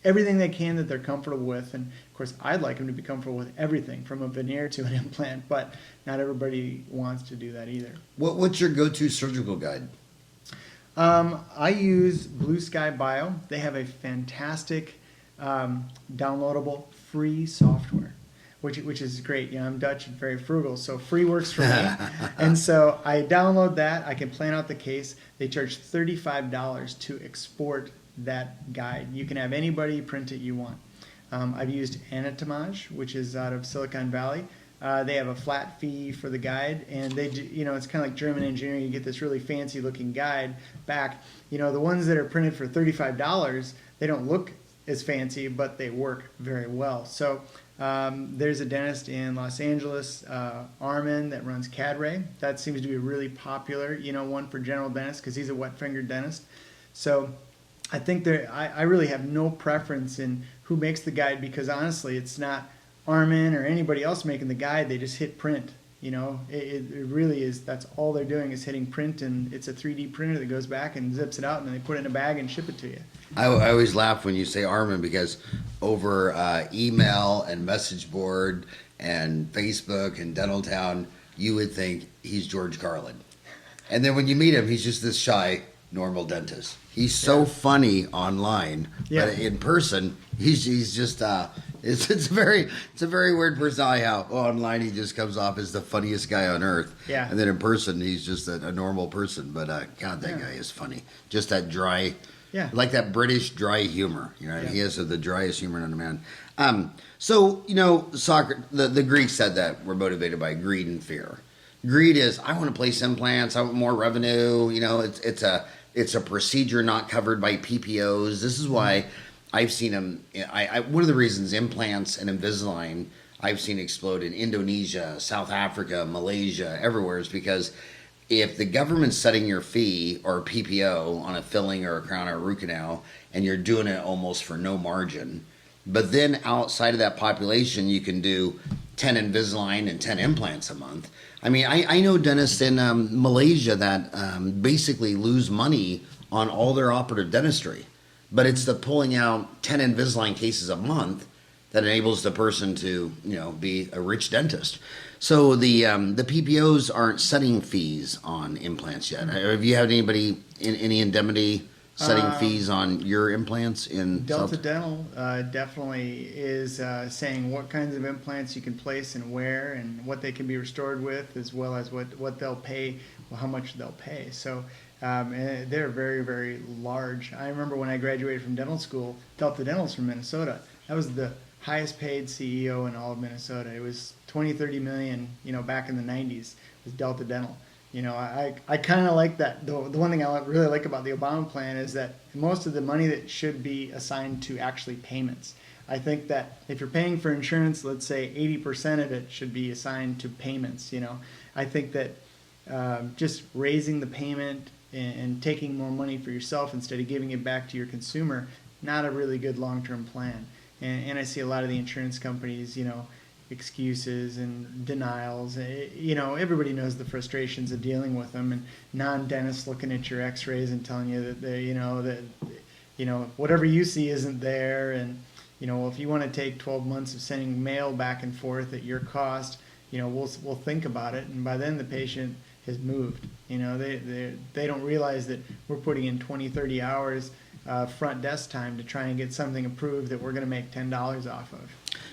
everything they can that they're comfortable with. And, of course, I'd like them to be comfortable with everything from a veneer to an implant. But not everybody wants to do that either. What's your go-to surgical guide? I use Blue Sky Bio. They have a fantastic downloadable free software, which is great. I'm Dutch and very frugal, so free works for me. And so I download that. I can plan out the case. They charge $35 to export that guide. You can have anybody print it you want. I've used Anatomage, which is out of Silicon Valley. They have a flat fee for the guide, and they do, it's kind of like German engineering. You get this really fancy looking guide back. The ones that are printed for $35, they don't look as fancy, but they work very well. So there's a dentist in Los Angeles, Armin, that runs Cadre. That seems to be really popular, one for general dentists, because he's a wet-fingered dentist. So I think I really have no preference in who makes the guide, because honestly, it's not Armin or anybody else making the guide. They just hit print. It really is. That's all they're doing is hitting print, and it's a 3D printer that goes back and zips it out, and then they put it in a bag and ship it to you. I always laugh when you say Armin, because over email and message board and Facebook and Dental Town, you would think he's George Carlin. And then when you meet him, he's just this shy, normal dentist. He's so funny online, but in person, he's just It's a very weird personality. How online he just comes off as the funniest guy on earth. Yeah. And then in person he's just a normal person. But God, that guy is funny. Just that dry, like that British dry humor. You know, he has the driest humor known to man. So you know, the Greeks said that we're motivated by greed and fear. Greed is I want to place implants. I want more revenue. You know, it's a procedure not covered by PPOs. This is why I've seen them. One of the reasons implants and Invisalign I've seen explode in Indonesia, South Africa, Malaysia, everywhere is because if the government's setting your fee or PPO on a filling or a crown or a root canal and you're doing it almost for no margin, but then outside of that population you can do 10 Invisalign and 10 implants a month. I mean, I know dentists in Malaysia that basically lose money on all their operative dentistry. But it's the pulling out 10 Invisalign cases a month that enables the person to, you know, be a rich dentist. So the PPOs aren't setting fees on implants yet. Have you had anybody in any indemnity setting fees on your implants in Delta Dental definitely is saying what kinds of implants you can place and where and what they can be restored with, as well as what they'll pay, well, how much they'll pay. So and they're very, very large. I remember when I graduated from dental school, Delta Dental's from Minnesota. That was the highest paid CEO in all of Minnesota. It was 20-30 million, you know, back in the 90s with Delta Dental. You know, I kind of like that. The one thing I really like about the Obama plan is that most of the money that should be assigned to actually payments. I think that if you're paying for insurance, let's say 80% of it should be assigned to payments. You know, I think that just raising the payment and taking more money for yourself instead of giving it back to your consumer, not a really good long-term plan. And I see a lot of the insurance companies, you know, excuses and denials. You know, everybody knows the frustrations of dealing with them, and non-dentists looking at your x-rays and telling you that they, you know, whatever you see isn't there. And, you know, if you want to take 12 months of sending mail back and forth at your cost, you know, we'll think about it. And by then the patient has moved. You know, they don't realize that we're putting in 20-30 hours front desk time to try and get something approved that we're going to make $10 off of.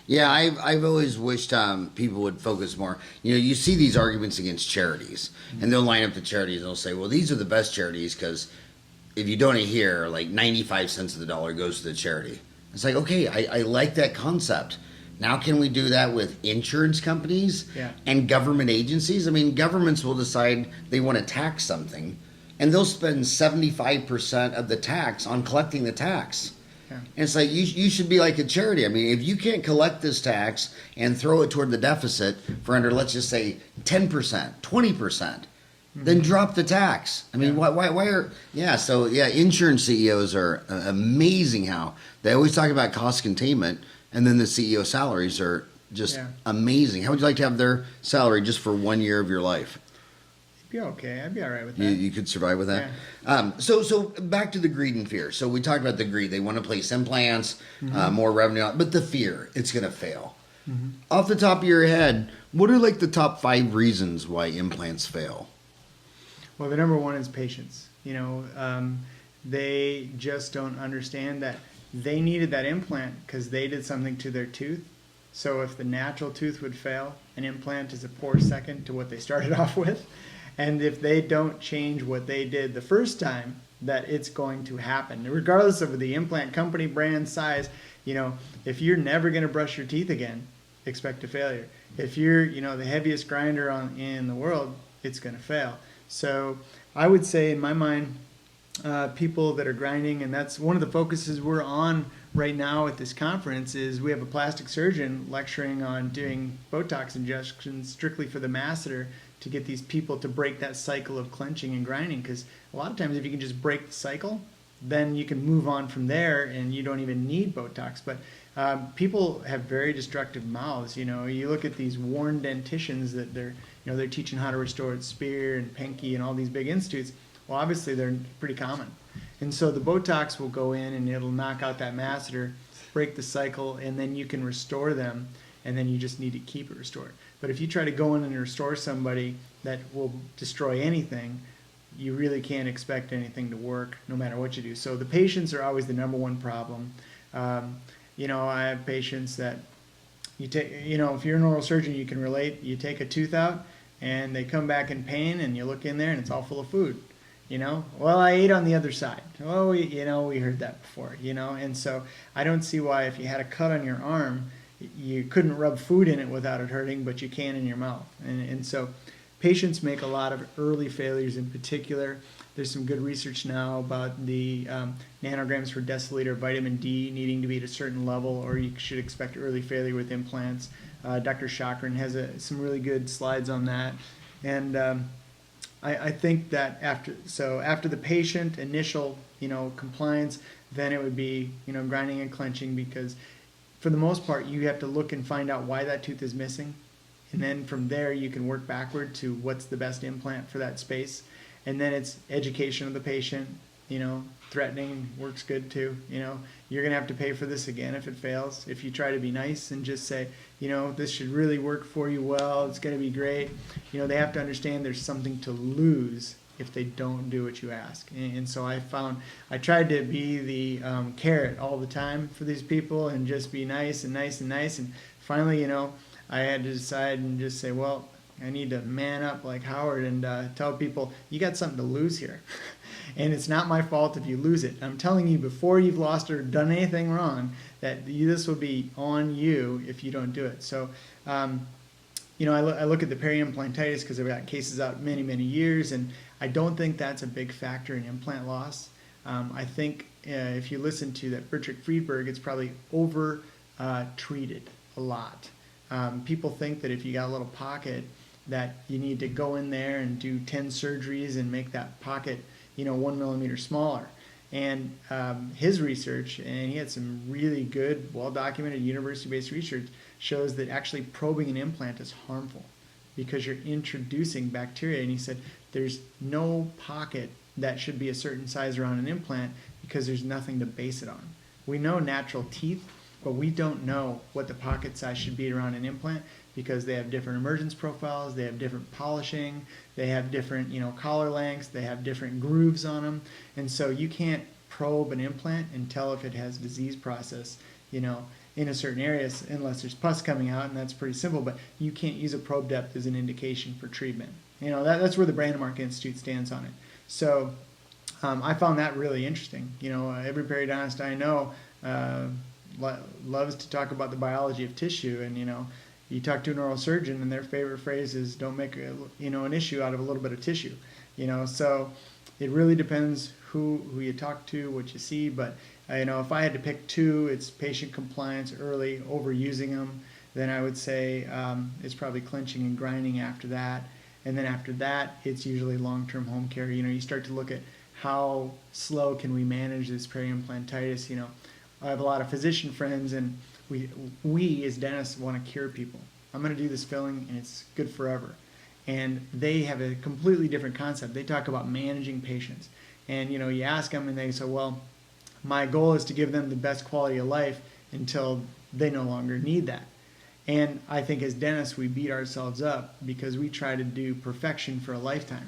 Yeah, I've always wished people would focus more. You know, you see these arguments against charities, and they'll line up the charities and they'll say, well, these are the best charities because if you donate here, like 95 cents of the dollar goes to the charity. It's like, okay, I like that concept. Now can we do that with insurance companies and government agencies? I mean, governments will decide they want to tax something, and they'll spend 75% of the tax on collecting the tax. Yeah. And it's like, you should be like a charity. I mean, if you can't collect this tax and throw it toward the deficit for under, let's just say, 10%, 20%, then drop the tax. I mean, why are, insurance CEOs are amazing how they always talk about cost containment, and then the CEO salaries are just amazing. How would you like to have their salary just for 1 year of your life? Be okay. I'd be all right with that. You could survive with that. Yeah. So back to the greed and fear. So we talked about the greed. They want to place implants, more revenue, but the fear, it's going to fail. Off the top of your head, what are like the top 5 reasons why implants fail? Well, the number one is patience. You know, they just don't understand that they needed that implant because they did something to their tooth. So if the natural tooth would fail, an implant is a poor second to what they started off with. And if they don't change what they did the first time, that it's going to happen. Regardless of the implant company, brand, size, you know, if you're never going to brush your teeth again, expect a failure. If you're, you know, the heaviest grinder in the world, it's going to fail. So I would say in my mind, people that are grinding, and that's one of the focuses we're on right now at this conference, is we have a plastic surgeon lecturing on doing Botox injections strictly for the masseter to get these people to break that cycle of clenching and grinding, because a lot of times if you can just break the cycle, then you can move on from there and you don't even need Botox. But people have very destructive mouths. You know, you look at these worn dentitions that they're teaching how to restore at Spear and Peggy and all these big institutes. Well, obviously they're pretty common. And so the Botox will go in and it'll knock out that masseter, break the cycle, and then you can restore them, and then you just need to keep it restored. But if you try to go in and restore somebody that will destroy anything, you really can't expect anything to work no matter what you do. So the patients are always the number one problem. I have patients that you take, if you're an oral surgeon, you can relate. You take a tooth out, and they come back in pain, and you look in there, and it's all full of food. Well, I ate on the other side. Oh, we heard that before. And so I don't see why if you had a cut on your arm, you couldn't rub food in it without it hurting, but you can in your mouth. And so patients make a lot of early failures in particular. There's some good research now about the nanograms per deciliter of vitamin D needing to be at a certain level, or you should expect early failure with implants. Dr. Chakran has some really good slides on that. And I think that after the patient initial, compliance, then it would be, grinding and clenching, because for the most part, you have to look and find out why that tooth is missing. And then from there, you can work backward to what's the best implant for that space. And then it's education of the patient, threatening works good too. You're going to have to pay for this again if it fails. If you try to be nice and just say, this should really work for you well, it's going to be great. They have to understand there's something to lose if they don't do what you ask. And so I tried to be the carrot all the time for these people and just be nice and nice and nice. And finally, I had to decide and just say, well, I need to man up like Howard and tell people, you got something to lose here. And it's not my fault if you lose it. I'm telling you before you've lost or done anything wrong that this will be on you if you don't do it. So, I look at the peri-implantitis because I've got cases out many, many years, and I don't think that's a big factor in implant loss. I think if you listen to that Bertrick Friedberg, it's probably over treated a lot. People think that if you got a little pocket that you need to go in there and do 10 surgeries and make that pocket 1 millimeter smaller. And his research, and he had some really good, well-documented university-based research, shows that actually probing an implant is harmful because you're introducing bacteria. And he said there's no pocket that should be a certain size around an implant because there's nothing to base it on. We know natural teeth, but we don't know what the pocket size should be around an implant because they have different emergence profiles, they have different polishing, they have different collar lengths, they have different grooves on them. And so you can't probe an implant and tell if it has disease process, in a certain areas unless there's pus coming out, and that's pretty simple, but you can't use a probe depth as an indication for treatment. That's where the Brandemark Institute stands on it. So I found that really interesting. Every periodontist I know loves to talk about the biology of tissue, and you talk to an oral surgeon and their favorite phrase is don't make an issue out of a little bit of tissue. So it really depends who you talk to, what you see, but if I had to pick two, it's patient compliance early, overusing them. Then I would say it's probably clenching and grinding after that. And then after that, it's usually long-term home care. You start to look at how slow can we manage this peri-implantitis. I have a lot of physician friends, and we as dentists want to cure people. I'm going to do this filling, and it's good forever. And they have a completely different concept. They talk about managing patients. And, you ask them, and they say, well, my goal is to give them the best quality of life until they no longer need that. And I think as dentists, we beat ourselves up because we try to do perfection for a lifetime.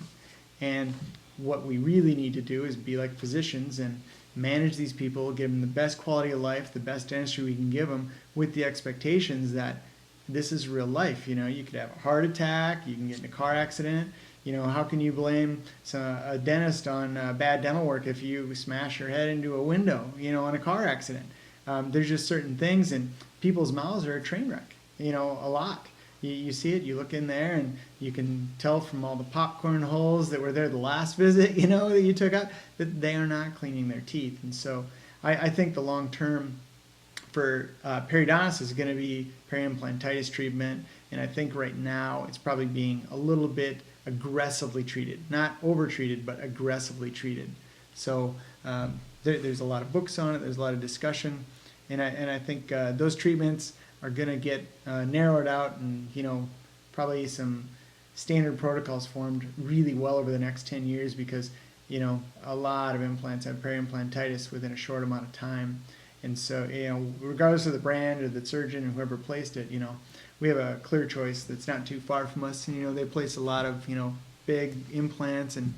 And what we really need to do is be like physicians and manage these people, give them the best quality of life, the best dentistry we can give them, with the expectations that this is real life. You could have a heart attack, you can get in a car accident. How can you blame a dentist on bad dental work if you smash your head into a window, in a car accident? There's just certain things, and people's mouths are a train wreck, a lot. You see it, you look in there, and you can tell from all the popcorn holes that were there the last visit, that you took out, that they are not cleaning their teeth. And so I think the long term for periodontitis is going to be peri-implantitis treatment. And I think right now it's probably being a little bit aggressively treated, not over-treated, but aggressively treated. So there's a lot of books on it, there's a lot of discussion. And I think those treatments are going to get narrowed out, and probably some standard protocols formed really well over the next 10 years because a lot of implants have peri-implantitis within a short amount of time. And so regardless of the brand or the surgeon or whoever placed it, we have a clear choice that's not too far from us. And they place a lot of big implants, and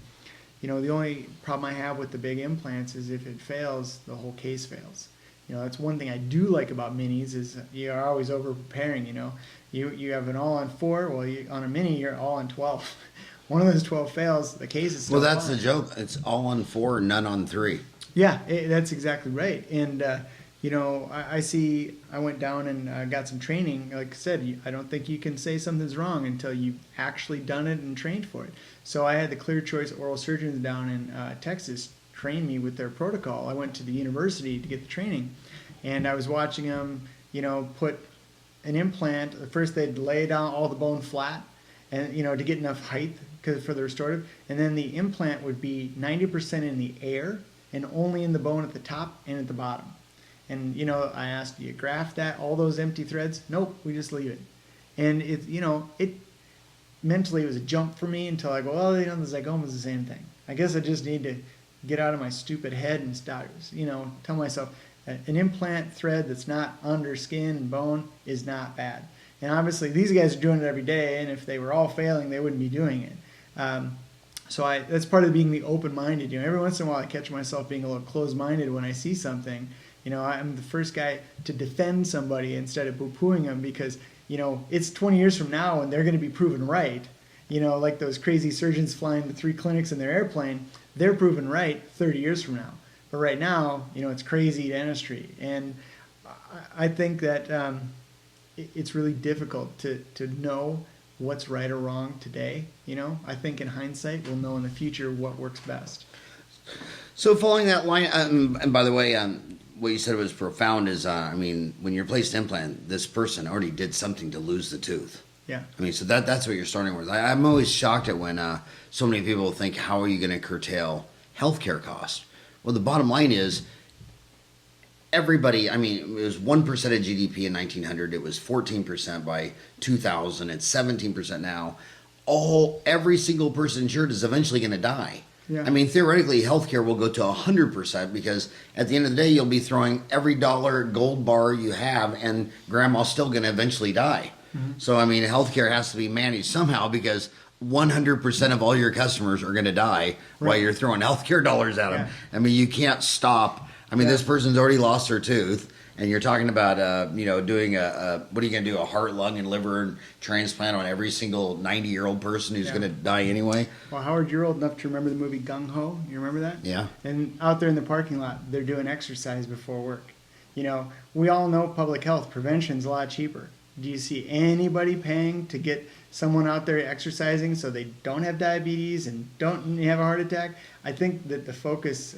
the only problem I have with the big implants is if it fails, the whole case fails. That's one thing I do like about minis is you're always over preparing. You have an all on 4. Well, on a mini you're all on 12. One of those 12 fails, the case is still Well, that's fine. the joke. It's all on 4, none on 3. Yeah, that's exactly right. And I went down and got some training. Like I said, I don't think you can say something's wrong until you've actually done it and trained for it. So I had the Clear Choice oral surgeons down in Texas train me with their protocol. I went to the university to get the training, and I was watching them, put an implant. First they'd lay down all the bone flat, and to get enough height for the restorative, and then the implant would be 90% in the air and only in the bone at the top and at the bottom. And I asked, do you graft that, all those empty threads? Nope, we just leave it. And it mentally it was a jump for me until I go, well, the zygoma's the same thing. I guess I just need to get out of my stupid head and start, tell myself an implant thread that's not under skin and bone is not bad. And obviously these guys are doing it every day, and if they were all failing, they wouldn't be doing it. So that's part of being the open-minded. Every once in a while I catch myself being a little closed-minded when I see something. I'm the first guy to defend somebody instead of poo-pooing them because, it's 20 years from now and they're going to be proven right. Like those crazy surgeons flying the 3 clinics in their airplane, they're proven right 30 years from now. But right now, it's crazy dentistry. And I think that it's really difficult to know what's right or wrong today. I think in hindsight, we'll know in the future what works best. So following that line, and by the way, what you said was profound is, when you're placed implant, this person already did something to lose the tooth. Yeah. So that's what you're starting with. I'm always shocked at when so many people think, how are you going to curtail healthcare costs? Well, the bottom line is, everybody, it was 1% of GDP in 1900. It was 14% by 2000. It's 17% now. Every single person insured is eventually going to die. Yeah. Theoretically, healthcare will go to 100% because at the end of the day, you'll be throwing every dollar gold bar you have, and grandma's still going to eventually die. Mm-hmm. So, healthcare has to be managed somehow because 100% of all your customers are going to die while you're throwing healthcare dollars at them. You can't stop. This person's already lost their tooth, and you're talking about, doing what are you going to do, a heart, lung, and liver transplant on every single 90-year-old person who's going to die anyway? Well, Howard, you're old enough to remember the movie Gung Ho. You remember that? Yeah. And out there in the parking lot, they're doing exercise before work. We all know public health prevention's a lot cheaper. Do you see anybody paying to get someone out there exercising so they don't have diabetes and don't have a heart attack? I think that the focus,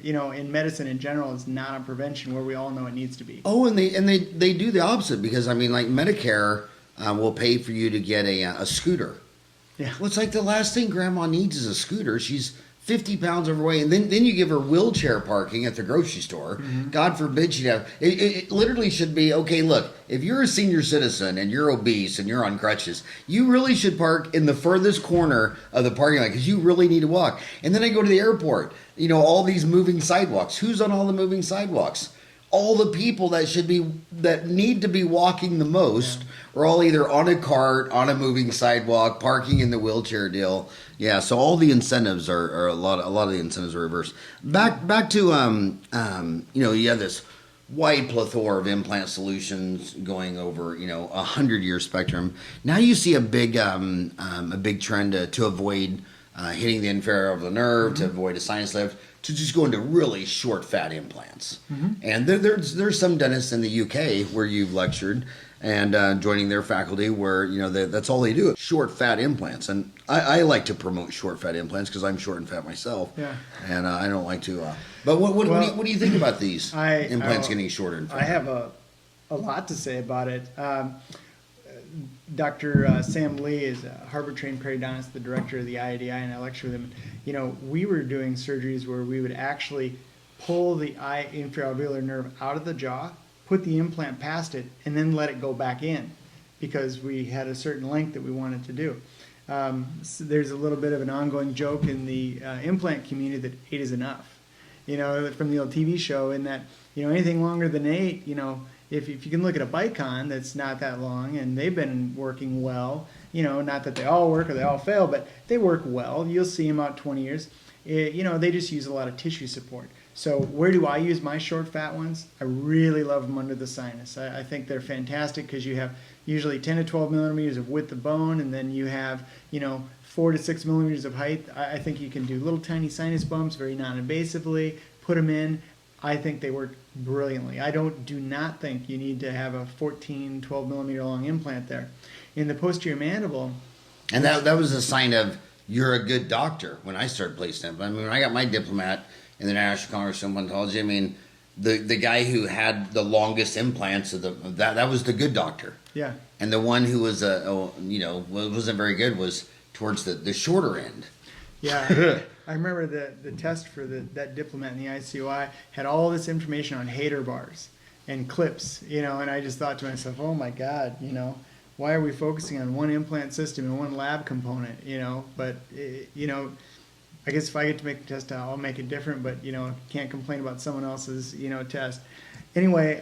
in medicine in general is not on prevention where we all know it needs to be. Oh, and they do the opposite because, like Medicare will pay for you to get a scooter. Yeah. Well, it's like the last thing grandma needs is a scooter. She's 50 pounds overweight, and then you give her wheelchair parking at the grocery store. Mm-hmm. God forbid she'd have... It literally should be, okay, look, if you're a senior citizen and you're obese and you're on crutches, you really should park in the furthest corner of the parking lot because you really need to walk. And then I go to the airport, all these moving sidewalks. Who's on all the moving sidewalks? All the people that need to be walking the most are all either on a cart, on a moving sidewalk, parking in the wheelchair deal. Yeah, so all the incentives are a lot of the incentives are reversed. Back to you have this wide plethora of implant solutions going over 100-year spectrum. Now you see a big trend to avoid hitting the inferior of the nerve, to avoid a sinus lift, to just go into really short fat implants. Mm-hmm. And there's some dentists in the UK where you've lectured and joining their faculty where that's all they do, short fat implants. And I like to promote short fat implants because I'm short and fat myself. Yeah. And I don't like to. But what do you think about these implants getting shorter and fatter? I have a lot to say about it. Dr. Sam Lee is a Harvard-trained periodontist, the director of the IADI, and I lecture with him. We were doing surgeries where we would actually pull the inferior nerve out of the jaw, put the implant past it, and then let it go back in because we had a certain length that we wanted to do. So there's a little bit of an ongoing joke in the implant community that 8 is enough. From the old TV show, in that, anything longer than 8, if you can look at a Bicon that's not that long and they've been working well, not that they all work or they all fail, but they work well. You'll see them out 20 years. They just use a lot of tissue support. So where do I use my short fat ones? I really love them under the sinus. I think they're fantastic because you have usually 10 to 12 millimeters of width of bone, and then you have, 4 to 6 millimeters of height. I think you can do little tiny sinus bumps very non-invasively, put them in. I think they work brilliantly. I do not think you need to have a 14, 12 millimeter long implant there. In the posterior mandible. And that was a sign of you're a good doctor when I started placing them. I mean, when I got my diplomat in the National Congress of Implantology, I mean, the guy who had the longest implants that was the good doctor. Yeah. And the one who was wasn't very good was towards the shorter end. Yeah. I remember the test for that diplomat in the ICUI had all this information on hater bars and clips, and I just thought to myself, oh my God, why are we focusing on one implant system and one lab component, but I guess if I get to make the test, I'll make it different, but, can't complain about someone else's, test. Anyway,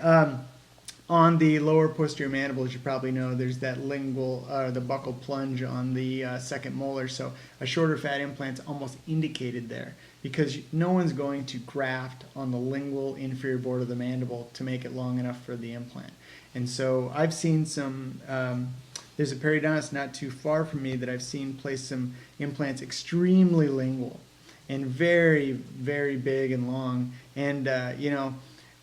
on the lower posterior mandible, as you probably know, there's that lingual, the buccal plunge on the second molar. So a shorter fat implant's almost indicated there because no one's going to graft on the lingual inferior border of the mandible to make it long enough for the implant. And so I've seen some, there's a periodontist not too far from me that I've seen place some implants extremely lingual and very, very big and long. And,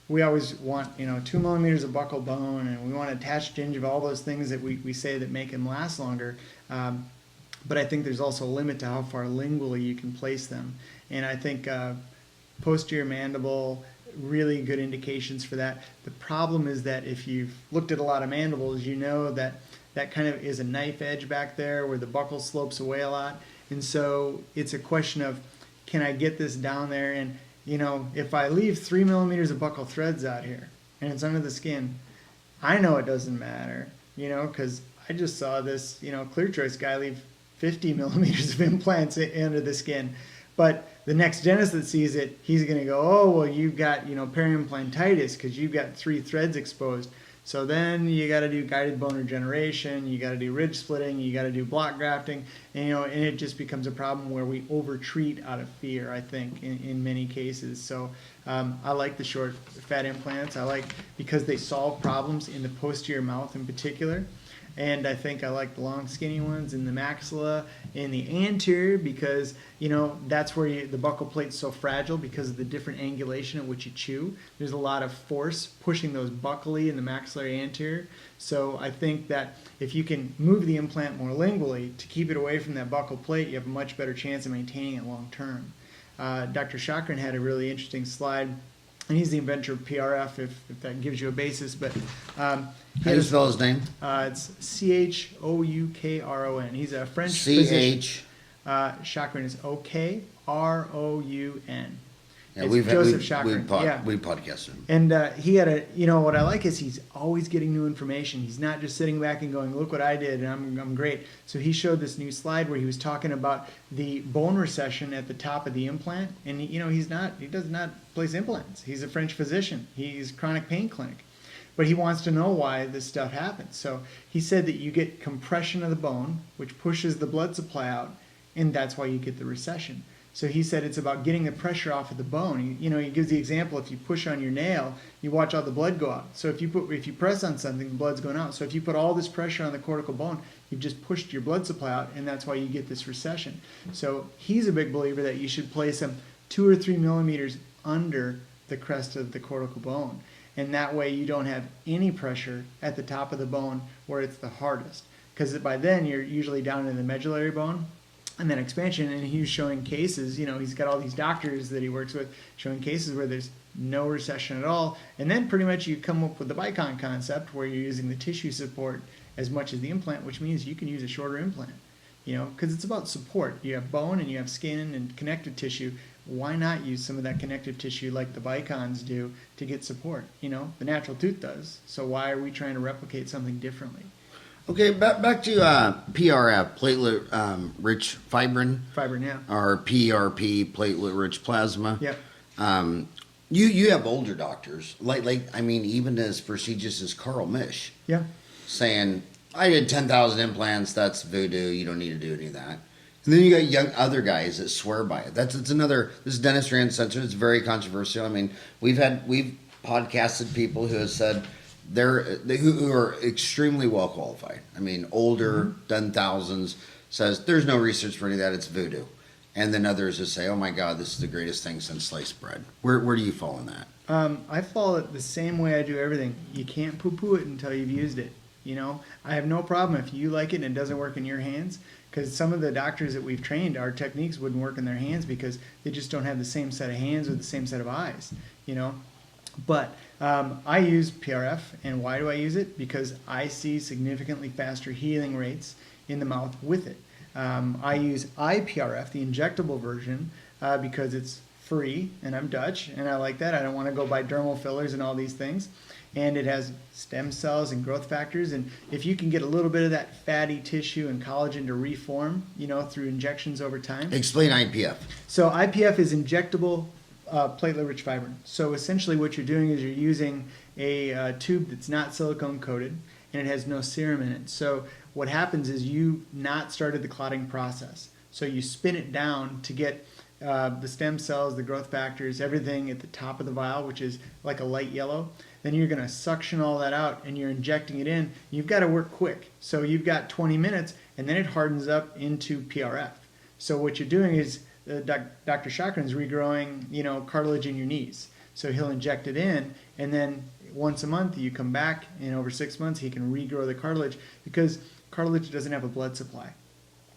we always want, 2 millimeters of buccal bone, and we want attached gingiva, all those things that we say that make them last longer. But I think there's also a limit to how far lingually you can place them. And I think posterior mandible, really good indications for that. The problem is that if you've looked at a lot of mandibles, you know that kind of is a knife edge back there where the buccal slopes away a lot. And so it's a question of, can I get this down there? And if I leave 3 millimeters of buccal threads out here and it's under the skin, I know it doesn't matter, because I just saw this, Clear Choice guy leave 50 millimeters of implants under the skin. But the next dentist that sees it, he's going to go, oh, well, you've got, periimplantitis because you've got 3 threads exposed. So then you got to do guided bone regeneration, you got to do ridge splitting, you got to do block grafting, and and it just becomes a problem where we overtreat out of fear, I think, in many cases. So I like the short fat implants. I like because they solve problems in the posterior mouth in particular. And I think I like the long skinny ones in the maxilla, in the anterior, because that's where the buccal plate's so fragile because of the different angulation at which you chew. There's a lot of force pushing those buccally in the maxillary anterior. So I think that if you can move the implant more lingually to keep it away from that buccal plate, you have a much better chance of maintaining it long term. Dr. Chakran had a really interesting slide, and he's the inventor of PRF, if that gives you a basis. But how do you spell his name? It's Choukron. He's a French physician. Chakran is Okroun. Yeah, it's Joseph Chakran. We podcasted him. And he had what I like is he's always getting new information. He's not just sitting back and going, look what I did, and I'm great. So he showed this new slide where he was talking about the bone recession at the top of the implant. And he does not place implants. He's a French physician. He's chronic pain clinic. But he wants to know why this stuff happens. So he said that you get compression of the bone, which pushes the blood supply out, and that's why you get the recession. So he said it's about getting the pressure off of the bone. He gives the example, if you push on your nail, you watch all the blood go out. So if you press on something, the blood's going out. So if you put all this pressure on the cortical bone, you've just pushed your blood supply out, and that's why you get this recession. So he's a big believer that you should place them 2 or 3 millimeters under the crest of the cortical bone. And that way you don't have any pressure at the top of the bone where it's the hardest. Because by then you're usually down in the medullary bone. And then expansion, and he was showing cases, he's got all these doctors that he works with showing cases where there's no recession at all. And then pretty much you come up with the bicon concept where you're using the tissue support as much as the implant, which means you can use a shorter implant, because it's about support. You have bone and you have skin and connective tissue. Why not use some of that connective tissue like the bicons do to get support? The natural tooth does. So why are we trying to replicate something differently? Okay, back to PRF, platelet-rich fibrin. Fibrin, yeah. Or PRP, platelet-rich plasma. Yep. You have older doctors, even as prestigious as Carl Misch. Yeah. Saying, I did 10,000 implants, that's voodoo, you don't need to do any of that. And then you got young other guys that swear by it. It's another. This is Dentistry Uncensored. It's very controversial. I mean, we've podcasted people who have said who are extremely well qualified. I mean, older, done thousands, says there's no research for any of that. It's voodoo. And then others who say, oh my God, this is the greatest thing since sliced bread. Where do you fall in that? I follow it the same way I do everything. You can't poo-poo it until you've used it. You know, I have no problem if you like it and it doesn't work in your hands, because some of the doctors that we've trained, our techniques wouldn't work in their hands because they just don't have the same set of hands or the same set of eyes, you know. But I use PRF, and why do I use it? Because I see significantly faster healing rates in the mouth with it. I use IPRF, the injectable version, because it's free, and I'm Dutch, and I like that. I don't want to go buy dermal fillers and all these things. And it has stem cells and growth factors, and if you can get a little bit of that fatty tissue and collagen to reform, you know, through injections over time. Explain IPF. So IPF is injectable platelet-rich fibrin. So essentially what you're doing is you're using a tube that's not silicone coated, and it has no serum in it. So what happens is you not started the clotting process. So you spin it down to get the stem cells, the growth factors, everything at the top of the vial, which is like a light yellow. Then you're going to suction all that out and you're injecting it in. You've got to work quick. So you've got 20 minutes and then it hardens up into PRF. So what you're doing is Dr. Chakran's regrowing, you know, cartilage in your knees. So he'll inject it in, and then once a month you come back, and over 6 months he can regrow the cartilage, because cartilage doesn't have a blood supply.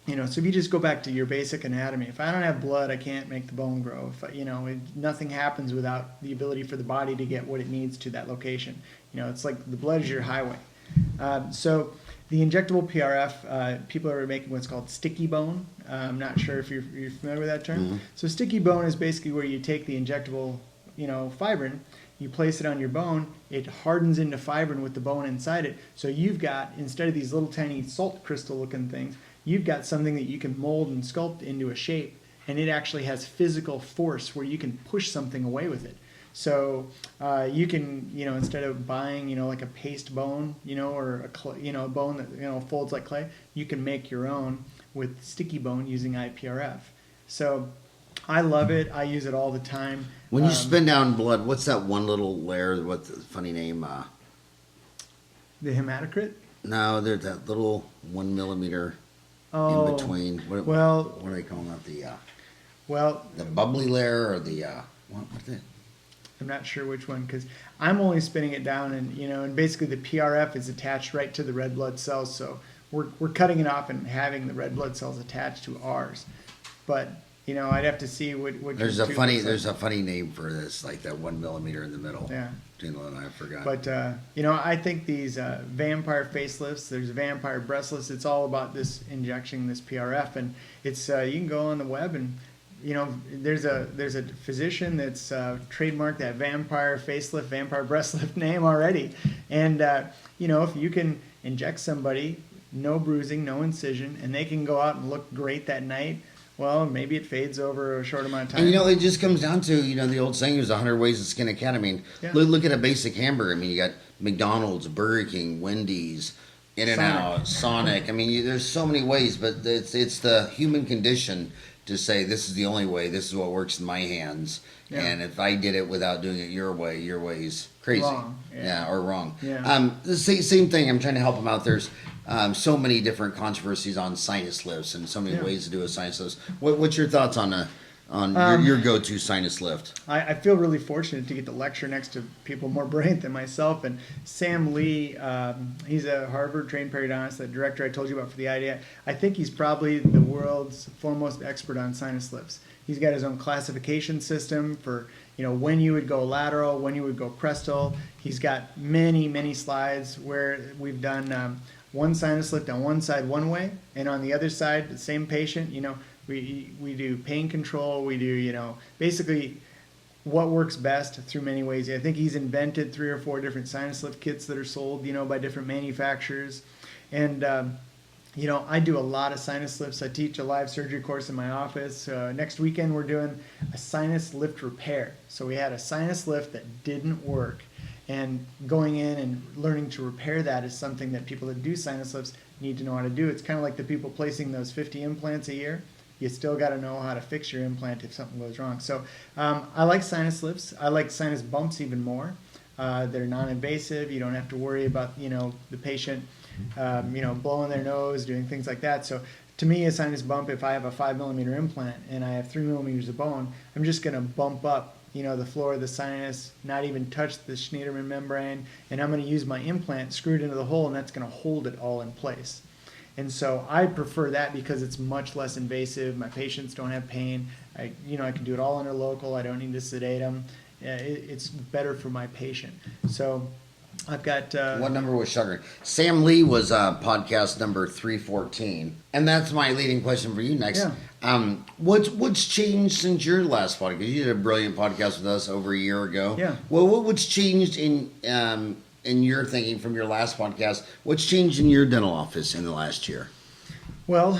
You know, so if you just go back to your basic anatomy, if I don't have blood, I can't make the bone grow. If you know, nothing happens without the ability for the body to get what it needs to that location. You know, it's like the blood is your highway. So the injectable PRF, people are making what's called sticky bone. I'm not sure if you're familiar with that term. Mm-hmm. So sticky bone is basically where you take the injectable, you know, fibrin, you place it on your bone, it hardens into fibrin with the bone inside it. So you've got, instead of these little tiny salt crystal looking things, you've got something that you can mold and sculpt into a shape, and it actually has physical force where you can push something away with it. So you can, you know, instead of buying, you know, like a paste bone, you know, or a bone that, you know, folds like clay, you can make your own with sticky bone using IPRF. So I love it. I use it all the time. When you spin down blood, what's that one little layer? What's the funny name? The hematocrit? No, there's that little 1 millimeter in between. What are they calling that? The bubbly layer, or the what's it? I'm not sure which one, because I'm only spinning it down, and you know, and basically the PRF is attached right to the red blood cells, so we're cutting it off and having the red blood cells attached to ours. But you know, I'd have to see what. There's a funny name for this, like that 1 millimeter in the middle. Yeah. I forgot. But you know, I think these vampire facelifts, there's vampire breastlifts. It's all about this injection, this PRF, and it's you can go on the web and. You know, there's a physician that's trademarked that vampire facelift, vampire breastlift name already. And, you know, if you can inject somebody, no bruising, no incision, and they can go out and look great that night, well, maybe it fades over a short amount of time. And, you know, it just comes down to, you know, the old saying, there's 100 ways to skin a cat. I mean, look at a basic hamburger. I mean, you got McDonald's, Burger King, Wendy's, In-N-Out, Sonic. I mean, there's so many ways, but it's the human condition to say, this is the only way, this is what works in my hands. Yeah. And if I did it without doing it your way's crazy. Wrong. Or wrong. Yeah. The same thing, I'm trying to help them out. There's so many different controversies on sinus lifts and so many ways to do a sinus lift. What's your thoughts on your go-to sinus lift? I feel really fortunate to get to lecture next to people more brilliant than myself. And Sam Lee, he's a Harvard-trained periodontist, the director I told you about for the IDA. I think he's probably the world's foremost expert on sinus lifts. He's got his own classification system for, you know, when you would go lateral, when you would go prestal. He's got many slides where we've done one sinus lift on one side one way, and on the other side, the same patient, you know, we do pain control, we do, you know, basically what works best through many ways. I think he's invented 3 or 4 different sinus lift kits that are sold, you know, by different manufacturers. And, you know, I do a lot of sinus lifts. I teach a live surgery course in my office. Next weekend we're doing a sinus lift repair. So we had a sinus lift that didn't work. And going in and learning to repair that is something that people that do sinus lifts need to know how to do. It's kind of like the people placing those 50 implants a year. you still got to know how to fix your implant if something goes wrong. So I like sinus lifts. I like sinus bumps even more. They're non-invasive. You don't have to worry about, the patient, blowing their nose, doing things like that. So to me, a sinus bump, if I have a 5 mm implant and I have 3 mm of bone, I'm just going to bump up, the floor of the sinus, not even touch the Schneiderman membrane, and I'm going to use my implant screwed into the hole, and that's going to hold it all in place. And so I prefer that because it's much less invasive. My patients don't have pain. I can do it all under local. I don't need to sedate them. It's better for my patient. So I've got... what number was Sugar? Sam Lee was podcast number 314. And that's my leading question for you next. Yeah. What's changed since your last podcast? You did a brilliant podcast with us over a year ago. Yeah. Well, what's changed in your thinking from your last podcast? What's changed in your dental office in the last year? Well,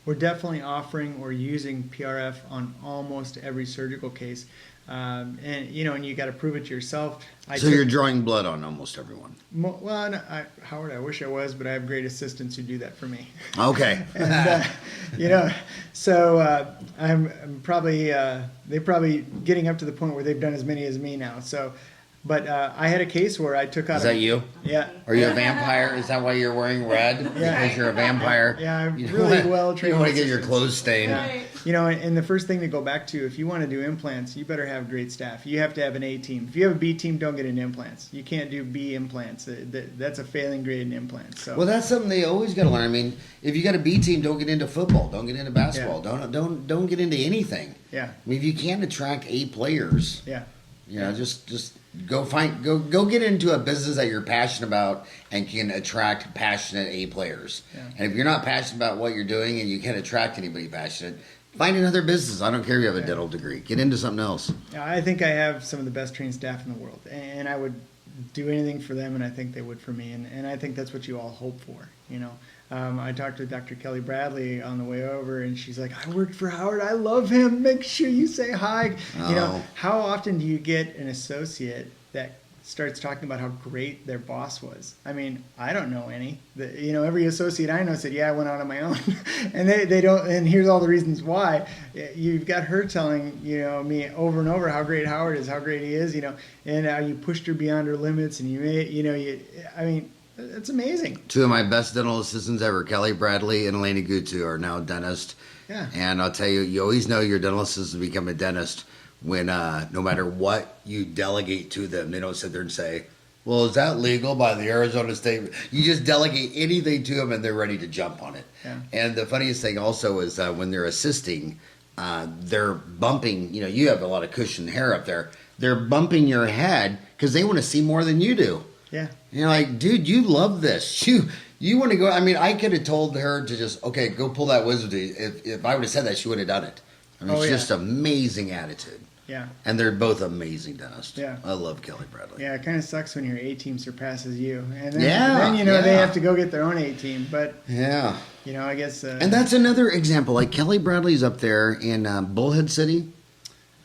we're definitely offering or using PRF on almost every surgical case. And you got to prove it to yourself. You're drawing blood on almost everyone. Well, no, Howard, I wish I was, but I have great assistants who do that for me. Okay. And, so I'm probably they're probably getting up to the point where they've done as many as me now. So, but I had a case where I took out. Is that you? Yeah. Are you a vampire? Is that why you're wearing red? Yeah. Because you're a vampire. Yeah, I'm really well trained. You don't want to get your clothes stained. Yeah. And the first thing to go back to, if you want to do implants, you better have great staff. You have to have an A team. If you have a B team, don't get into implants. You can't do B implants. That's a failing grade in implants. So. Well, that's something they always got to learn. I mean, if you got a B team, don't get into football. Don't get into basketball. Yeah. Don't get into anything. Yeah. I mean, if you can't attract A players. Yeah. Just go get into a business that you're passionate about and can attract passionate A players. Yeah. And if you're not passionate about what you're doing and you can't attract anybody passionate, find another business. I don't care if you have a dental degree. Get into something else. Yeah, I think I have some of the best trained staff in the world, and I would do anything for them, and I think they would for me, and I think that's what you all hope for. I talked to Dr. Kelly Bradley on the way over, and she's like, I worked for Howard. I love him. Make sure you say hi. Oh. How often do you get an associate that starts talking about how great their boss was? I mean, I don't know any. Every associate I know said, yeah, I went out on my own. And they don't, and here's all the reasons why. You've got her telling, me over and over how great Howard is, how great he is, and how you pushed her beyond her limits, and it's amazing. Two of my best dental assistants ever, Kelly Bradley and Elena Gutu, are now dentists. Yeah. And I'll tell you, you always know your dental assistant become a dentist when no matter what you delegate to them, they don't sit there and say, well, is that legal by the Arizona State? You just delegate anything to them and they're ready to jump on it. Yeah. And the funniest thing also is when they're assisting, they're bumping, you have a lot of cushion hair up there. They're bumping your head because they want to see more than you do. Yeah. And you're like, dude, you love this. You want to go. I mean, I could have told her to just, okay, go pull that wisdom tooth. If I would have said that, she would have done it. I mean, it's just amazing attitude. Yeah. And they're both amazing dentists. Yeah. I love Kelly Bradley. Yeah, it kind of sucks when your A team surpasses you. And then they have to go get their own A team. But, yeah. I guess. And that's another example. Like Kelly Bradley's up there in Bullhead City.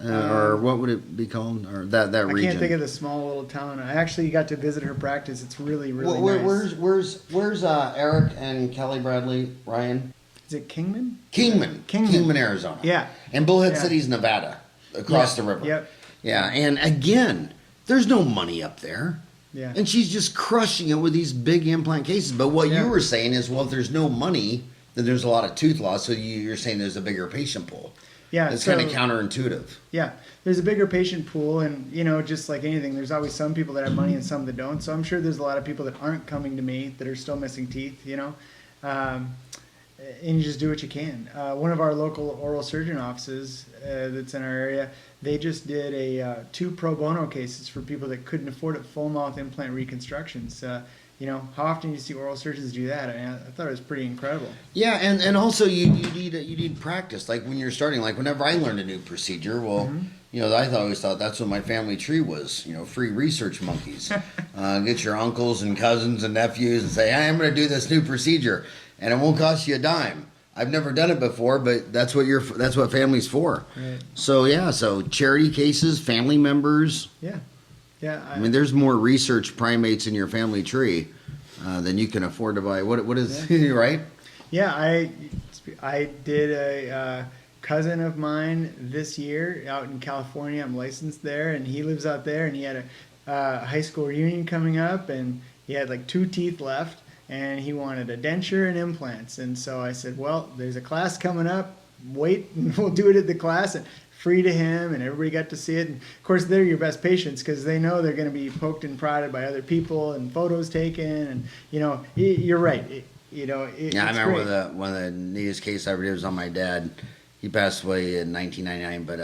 Or what would it be called? Or that region? I can't think of the small little town. I actually got to visit her practice. It's really, really nice. Where's Eric and Kelly Bradley, Ryan? Is it Kingman? Kingman, Arizona. Yeah. And Bullhead City's Nevada, across the river. Yep. Yeah, and again, there's no money up there. Yeah. And she's just crushing it with these big implant cases. But what you were saying is, well, if there's no money, then there's a lot of tooth loss. So you're saying there's a bigger patient pool. Yeah, it's kind of counterintuitive. Yeah, there's a bigger patient pool, and just like anything, there's always some people that have money and some that don't. So I'm sure there's a lot of people that aren't coming to me that are still missing teeth. And you just do what you can. One of our local oral surgeon offices that's in our area, they just did 2 pro bono cases for people that couldn't afford it, full mouth implant reconstructions. How often do you see oral surgeons do that? I mean, I thought it was pretty incredible. Yeah, and also you need practice. Like when you're starting, like whenever I learned a new procedure, well, I always thought that's what my family tree was. Free research monkeys. Get your uncles and cousins and nephews and say, hey, I'm going to do this new procedure, and it won't cost you a dime. I've never done it before, but that's what family's for. Right. So charity cases, family members. Yeah. Yeah, I mean, there's more research primates in your family tree than you can afford to buy. What is right? Yeah, I did a cousin of mine this year out in California. I'm licensed there, and he lives out there, and he had a high school reunion coming up, and he had like 2 teeth left, and he wanted a denture and implants. And so I said, well, there's a class coming up. Wait, and we'll do it at the class. And free to him, and everybody got to see it. And of course, they're your best patients because they know they're going to be poked and prodded by other people and photos taken. And you're right. I remember one of the neatest cases I ever did was on my dad. He passed away in 1999, but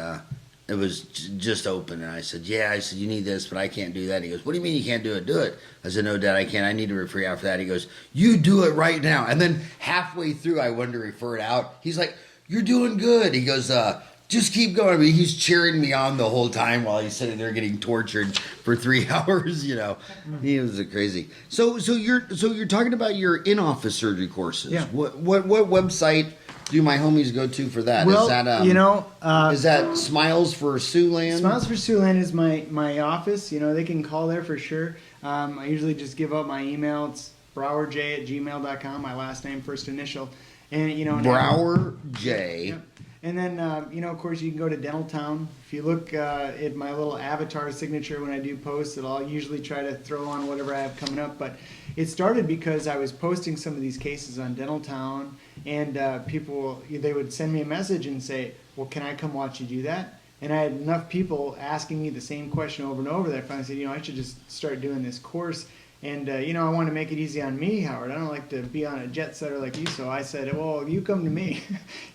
it was just open, and I said, you need this, but I can't do that. He goes, what do you mean you can't do it? Do it. I said, no, Dad, I can't. I need to refer you out for that. He goes, you do it right now. And then halfway through, I wanted to refer it out. He's like, you're doing good. He goes, just keep going. I mean, he's cheering me on the whole time while he's sitting there getting tortured for 3 hours. He was crazy. So you're talking about your in-office surgery courses. Yeah. What website do my homies go to for that? Well, is that is that Smiles for Siouxland? Smiles for Siouxland is my office. They can call there for sure. I usually just give out my email. It's browerj@gmail.com. My last name, first initial, and Brower J. Yep. And then, of course, you can go to Dental Town. If you look at my little avatar signature when I do posts, I'll usually try to throw on whatever I have coming up. But it started because I was posting some of these cases on Dental Town, and people, they would send me a message and say, well, can I come watch you do that? And I had enough people asking me the same question over and over that I finally said, I should just start doing this course. And, I want to make it easy on me, Howard. I don't like to be on a jet setter like you. So I said, well, you come to me.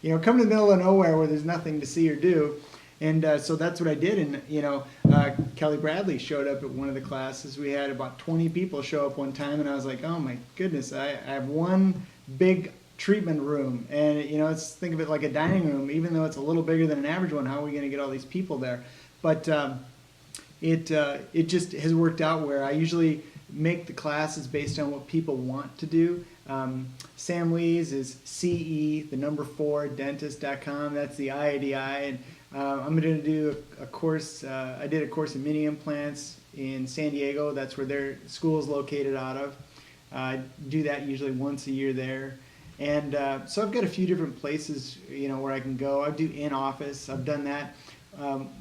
Come to the middle of nowhere where there's nothing to see or do. And so that's what I did. And, Kelly Bradley showed up at one of the classes. We had about 20 people show up one time. And I was like, oh, my goodness, I have one big treatment room. And, think of it like a dining room. Even though it's a little bigger than an average one, how are we going to get all these people there? But it just has worked out where I usually make the classes based on what people want to do. Sam Lee's is CE4dentist.com. That's the IADI. And I'm going to do a course. I did a course in mini implants in San Diego. That's where their school is located out of. I do that usually once a year there. And so I've got a few different places, where I can go. I do in-office. I've done that.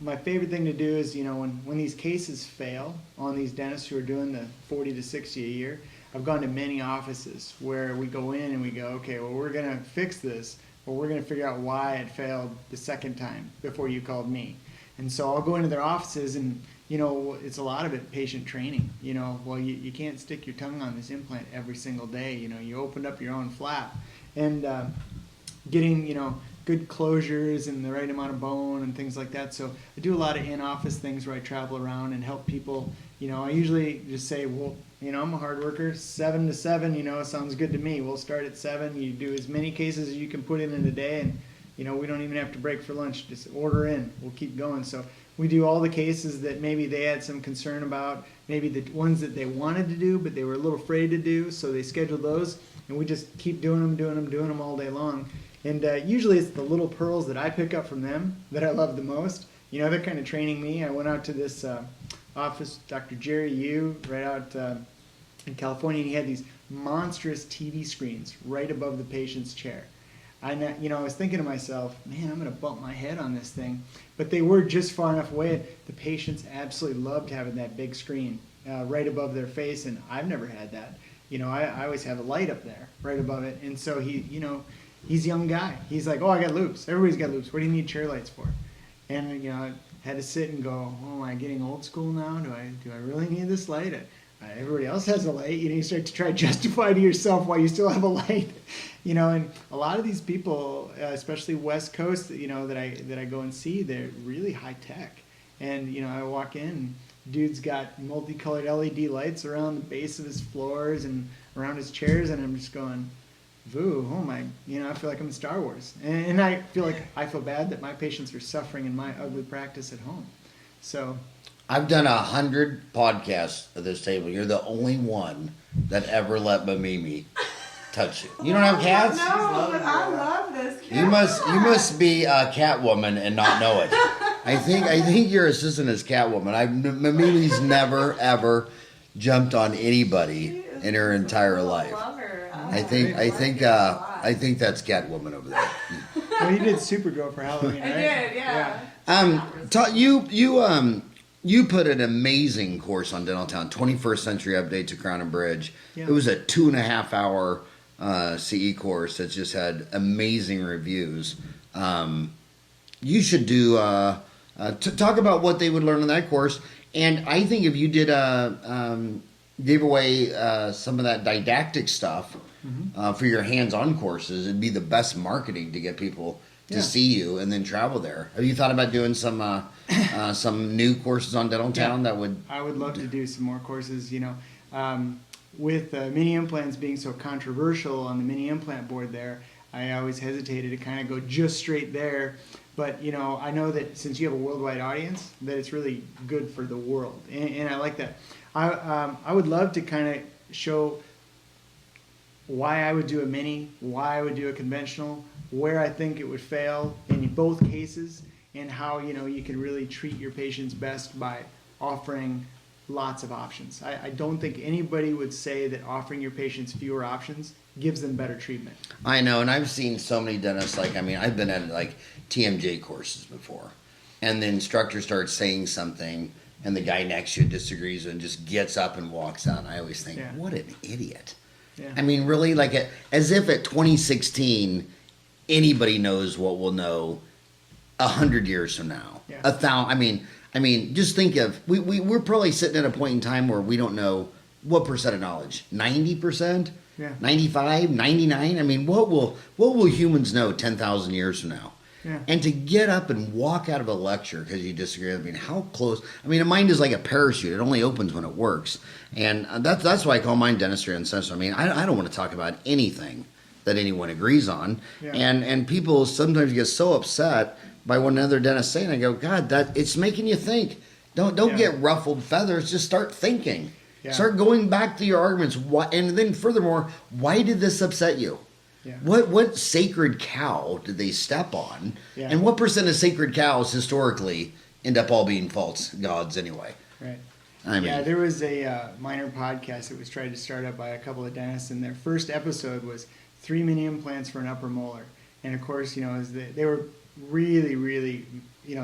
My favorite thing to do is, when these cases fail on these dentists who are doing the 40 to 60 a year, I've gone to many offices where we go in and we go, okay, well, we're going to fix this, or we're going to figure out why it failed the second time before you called me. And so I'll go into their offices and, it's a lot of it patient training. Well, you can't stick your tongue on this implant every single day. You opened up your own flap. And getting, good closures and the right amount of bone and things like that. So I do a lot of in-office things where I travel around and help people. I usually just say, well, I'm a hard worker, 7 to 7, sounds good to me. We'll start at 7. You do as many cases as you can put in a day, and, we don't even have to break for lunch. Just order in. We'll keep going. So we do all the cases that maybe they had some concern about, maybe the ones that they wanted to do, but they were a little afraid to do, so they scheduled those, and we just keep doing them all day long. And usually it's the little pearls that I pick up from them that I love the most. They're kind of training me. I went out to this office, Dr. Jerry Yu, right out in California, and he had these monstrous TV screens right above the patient's chair. I was thinking to myself, man, I'm going to bump my head on this thing. But they were just far enough away. The patients absolutely loved having that big screen right above their face, and I've never had that. I always have a light up there right above it. And so he's a young guy. He's like, oh, I got loops. Everybody's got loops. What do you need chair lights for? And, I had to sit and go, oh, am I getting old school now? Do I really need this light? Everybody else has a light. You start to try to justify to yourself why you still have a light. And a lot of these people, especially West Coast, that I go and see, they're really high tech. And, I walk in, dude's got multicolored LED lights around the base of his floors and around his chairs, and I'm just going, Voo, oh my, I feel like I'm in Star Wars. And I feel bad that my patients are suffering in my ugly practice at home. So I've done 100 podcasts at this table. You're the only one that ever let Mamimi touch you. You don't have cats? No, but I love this cat. You must be a cat woman and not know it. I think your assistant is Catwoman. Mamimi's never ever jumped on anybody in her entire life. Lover. I think I think that's Catwoman over there. Well, you did Supergirl for Halloween, right? I did, yeah. You put an amazing course on Dental Town, 21st Century Update to Crown and Bridge. Yeah. It was a 2.5 hour CE course that just had amazing reviews. You should do talk about what they would learn in that course. And I think if you did gave away some of that didactic stuff for your hands-on courses, it'd be the best marketing to get people to see you and then travel there. Have you thought about doing some new courses on Dental Town that would? I would love to do some more courses. With mini implants being so controversial on the mini implant board there, I always hesitated to kind of go just straight there. But, I know that since you have a worldwide audience, that it's really good for the world. And I like that. I would love to kind of show why I would do a mini, why I would do a conventional, where I think it would fail in both cases, and how, you can really treat your patients best by offering lots of options. I don't think anybody would say that offering your patients fewer options gives them better treatment. I know, and I've seen so many dentists, I've been at TMJ courses before, and the instructor starts saying something, and the guy next to you disagrees and just gets up and walks out. I always think, what an idiot. Yeah. I mean, really, as if at 2016, anybody knows what we'll know 100 years from now. Yeah. I mean, just think of, we're probably sitting at a point in time where we don't know what percent of knowledge, 90%, Yeah. 95, 99. I mean, what will humans know 10,000 years from now? Yeah. And to get up and walk out of a lecture because you disagree, how close? A mind is like a parachute. It only opens when it works. And that's why I call mine Dentistry Uncensored. I don't want to talk about anything that anyone agrees on. Yeah. And people sometimes get so upset by what another dentist saying. I go, God, it's making you think. Don't get ruffled feathers. Just start thinking. Yeah. Start going back to your arguments. And then furthermore, why did this upset you? Yeah. What sacred cow did they step on? Yeah. And what percent of sacred cows historically end up all being false gods anyway? Right. I mean, There was a minor podcast that was tried to start up by a couple of dentists, and their first episode was 3 mini implants for an upper molar. And of course, they were really, really,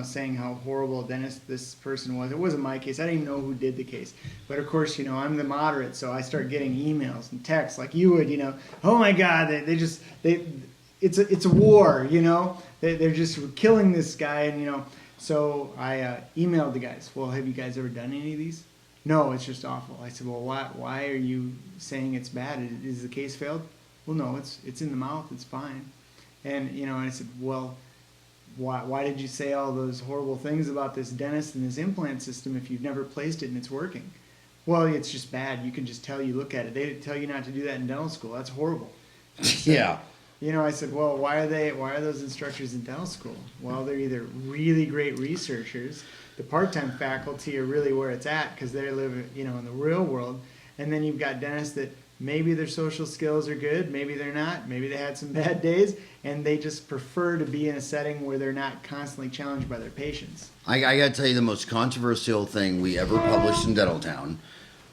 saying how horrible a dentist this person was. It wasn't my case. I didn't even know who did the case. But of course, I'm the moderate, so I start getting emails and texts like you would, oh my God, it's a war, they're just killing this guy, and so I emailed the guys. Well, have you guys ever done any of these? No, it's just awful. I said, well, why are you saying it's bad? Is the case failed? Well, no, it's in the mouth. It's fine. And and I said, well, why did you say all those horrible things about this dentist and his implant system if you've never placed it and it's working? Well, it's just bad. You can just tell. You look at it. They tell you not to do that in dental school. That's horrible. yeah. I said, well, why are those instructors in dental school? Well, they're either really great researchers. The part-time faculty are really where it's at because they live, in the real world. And then you've got dentists that maybe their social skills are good, maybe they're not, maybe they had some bad days, and they just prefer to be in a setting where they're not constantly challenged by their patients. I got to tell you, the most controversial thing we ever published in Dental Town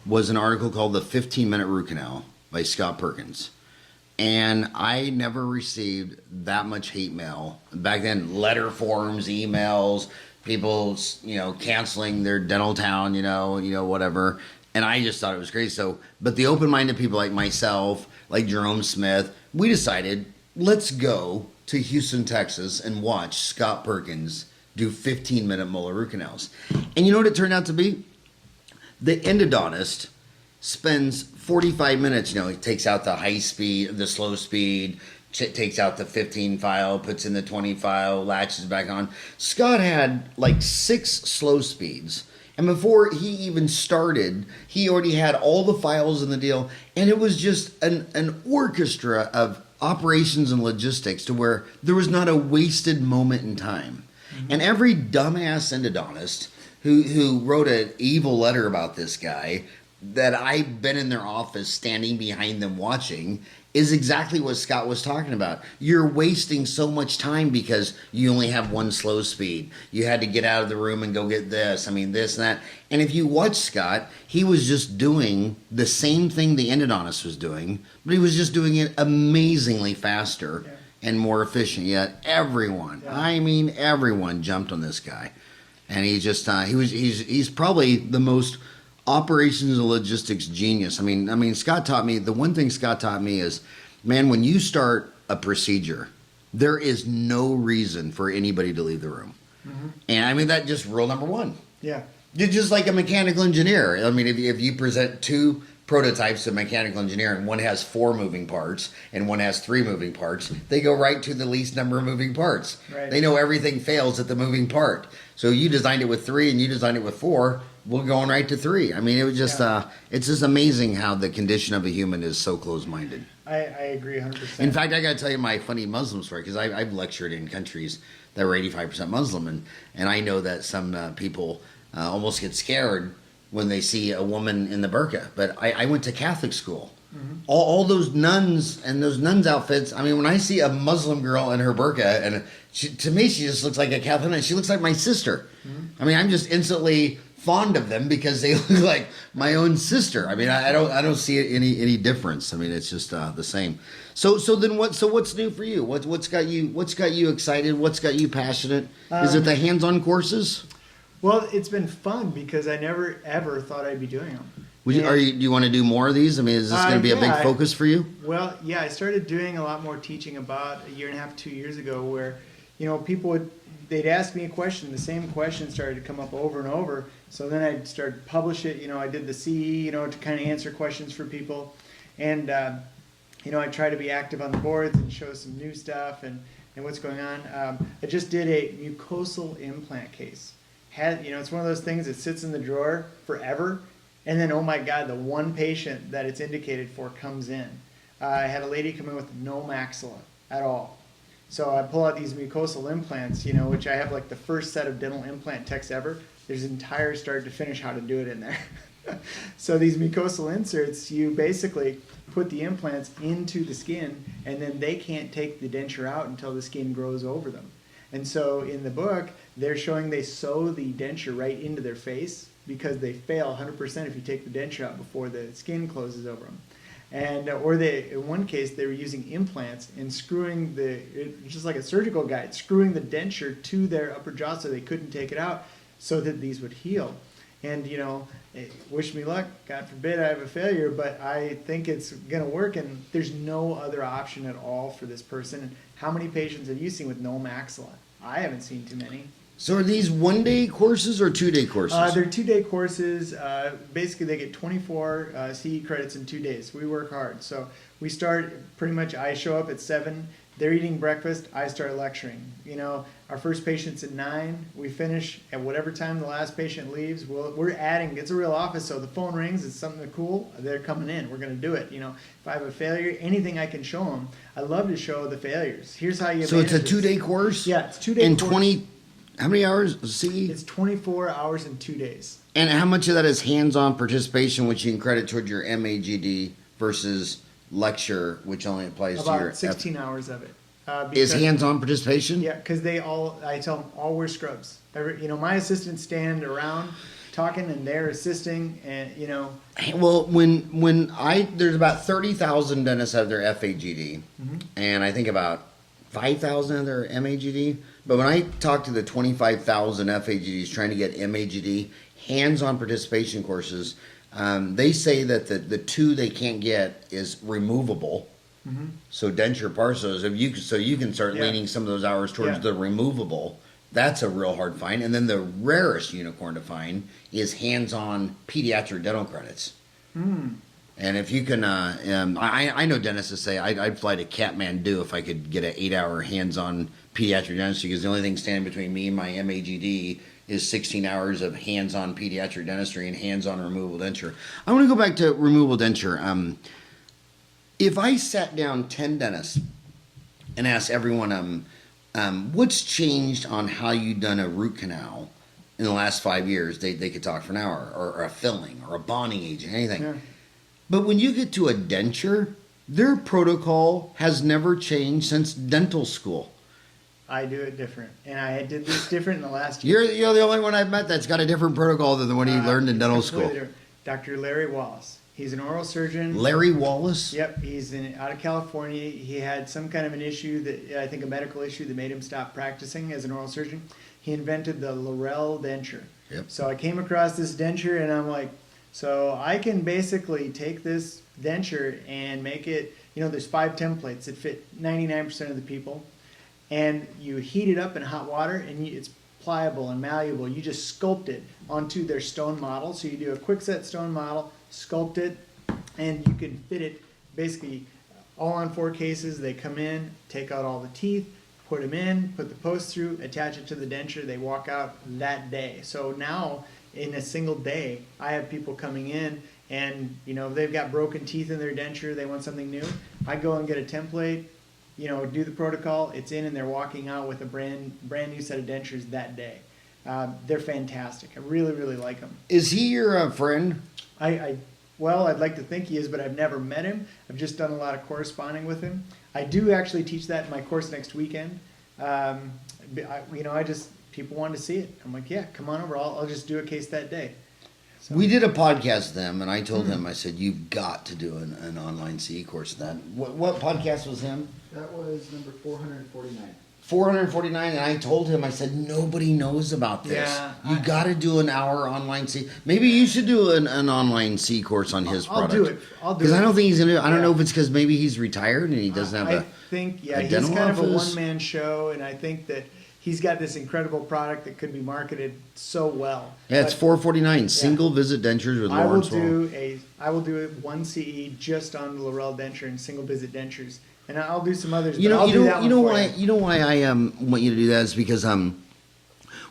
was an article called The 15-Minute Root Canal by Scott Perkins. And I never received that much hate mail. Back then, letter forms, emails, people, canceling their Dental Town, whatever. And I just thought it was crazy. So, but the open-minded people like myself, like Jerome Smith, we decided, let's go to Houston, Texas, and watch Scott Perkins do 15-minute molar root canals. And you know what it turned out to be? The endodontist spends 45 minutes, he takes out the high speed, the slow speed, takes out the 15 file, puts in the 20 file, latches back on. Scott had 6 slow speeds. And before he even started, he already had all the files in the deal. And it was just an orchestra of operations and logistics to where there was not a wasted moment in time. Mm-hmm. And every dumbass endodontist who wrote an evil letter about this guy that I've been in their office standing behind them watching is exactly what Scott was talking about. You're wasting so much time because you only have one slow speed. You had to get out of the room and go get this. I mean, this and that. And if you watch Scott, he was just doing the same thing the endodontist was doing, but he was just doing it amazingly faster and more efficient. Yet everyone, I mean, everyone jumped on this guy. And he just, he's probably the most operations and logistics genius. I mean, Scott taught me, the one thing Scott taught me is, man, when you start a procedure, there is no reason for anybody to leave the room. Mm-hmm. And I mean, that just rule number one. Yeah. You're just like a mechanical engineer. I mean, if you present two prototypes of mechanical engineer and one has 4 moving parts and one has 3 moving parts, they go right to the least number of moving parts. Right. They know everything fails at the moving part. So you designed it with 3 and you designed it with 4, we're going right to 3. I mean, it was just, it's just amazing how the condition of a human is so close-minded. I agree 100%. In fact, I got to tell you my funny Muslim story, because I've lectured in countries that were 85% Muslim, and I know that some people almost get scared when they see a woman in the burqa. But I went to Catholic school. Mm-hmm. All those nuns and those nuns' outfits, I mean, when I see a Muslim girl in her burqa, and to me, she just looks like a Catholic nun. She looks like my sister. Mm-hmm. I mean, I'm just instantly fond of them because they look like my own sister. I mean, I don't see any difference. I mean, it's just the same. So then what's new for you? What's got you excited? What's got you passionate? Is it the hands-on courses? Well, it's been fun because I never ever thought I'd be doing them. Do you want to do more of these? I mean, is this going to be a big focus for you? Well, yeah, I started doing a lot more teaching about a year and a half, 2 years ago, where people they'd ask me a question, the same question started to come up over and over. So then I'd start to publish it. I did the CE, to kind of answer questions for people, and I try to be active on the boards and show some new stuff and what's going on. I just did a mucosal implant case. It's one of those things that sits in the drawer forever, and then, oh my God, the one patient that it's indicated for comes in. I had a lady come in with no maxilla at all. So I pull out these mucosal implants, which I have like the first set of dental implant techs ever. There's entire start to finish how to do it in there. So these mucosal inserts, you basically put the implants into the skin, and then they can't take the denture out until the skin grows over them. And so in the book, they're showing they sew the denture right into their face because they fail 100% if you take the denture out before the skin closes over them. And in one case, they were using implants and screwing just like a surgical guide, screwing the denture to their upper jaw so they couldn't take it out so that these would heal. And, wish me luck. God forbid I have a failure, but I think it's going to work, and there's no other option at all for this person. And how many patients have you seen with no maxilla? I haven't seen too many. So are these 1-day courses or 2-day courses? They're 2-day courses. Basically, they get 24 CE credits in 2 days. We work hard. So we start pretty much, I show up at 7. They're eating breakfast. I start lecturing. Our first patient's at 9. We finish at whatever time the last patient leaves. We're adding. It's a real office, so the phone rings. It's something cool. They're coming in. We're going to do it. If I have a failure, anything I can show them, I love to show the failures. Here's how you. So it's a 2-day course. Yeah, it's 2-day. And 20. How many hours? CE? It's 24 hours in 2 days. And how much of that is hands-on participation, which you can credit toward your MAGD, versus lecture, which only applies to your... About 16 hours of it. Is hands-on participation? Yeah, because I tell them, all wear scrubs. My assistants stand around talking, and they're assisting, and, Well, there's about 30,000 dentists have their FAGD, mm-hmm. and I think about 5,000 of their MAGD. But when I talk to the 25,000 FAGDs trying to get MAGD hands-on participation courses, they say that the 2 they can't get is removable. Mm-hmm. So denture parsos, you can start leaning some of those hours towards the removable. That's a real hard find. And then the rarest unicorn to find is hands-on pediatric dental credits. Mm. And if you can, I know dentists that say I'd fly to Kathmandu if I could get an 8-hour hands-on pediatric dentistry, because the only thing standing between me and my MAGD is 16 hours of hands-on pediatric dentistry and hands-on removable denture. I want to go back to removable denture. If I sat down 10 dentists and asked everyone, what's changed on how you've done a root canal in the last 5 years, they could talk for an hour, or a filling, or a bonding agent, anything. Yeah. But when you get to a denture, their protocol has never changed since dental school. I do it different, and I did this different in the last year. You're the only one I've met that's got a different protocol than the one he learned in dental school. Dr. Larry Wallace. He's an oral surgeon. Larry Wallace? Yep, he's out of California. He had some kind of an issue, that I think a medical issue, that made him stop practicing as an oral surgeon. He invented the Laurel denture. Yep. So I came across this denture, and I'm like, so I can basically take this denture and make it, there's 5 templates that fit 99% of the people. And you heat it up in hot water, and it's pliable and malleable. You just sculpt it onto their stone model. So you do a quick set stone model, sculpt it, and you can fit it basically all on 4 cases. They come in, take out all the teeth, put them in, put the post through, attach it to the denture. They walk out that day. So now in a single day, I have people coming in, and they've got broken teeth in their denture. They want something new. I go and get a template, do the protocol. It's in, and they're walking out with a brand new set of dentures that day. They're fantastic. I really, really like them. Is he your friend? Well, I'd like to think he is, but I've never met him. I've just done a lot of corresponding with him. I do actually teach that in my course next weekend. People want to see it. I'm like, yeah, come on over. I'll just do a case that day. So. We did a podcast with them, and I told him, I said, you've got to do an online CE course. What podcast was him? That was number 449. 449, and I told him, I said, nobody knows about this. Yeah, you got to do an hour online C. Maybe you should do an online C course on his product. I'll do it. Because I don't think he's going to. I don't know if it's because maybe he's retired and he doesn't have I think, he's dental kind of a office. one-man show, and I think that he's got this incredible product that could be marketed so well. Yeah, it's 449. Single visit dentures with Lawrence Wall. I will do it 1 CE just on the Laurel denture and single visit dentures. And I'll do some others. You know why I want you to do that is because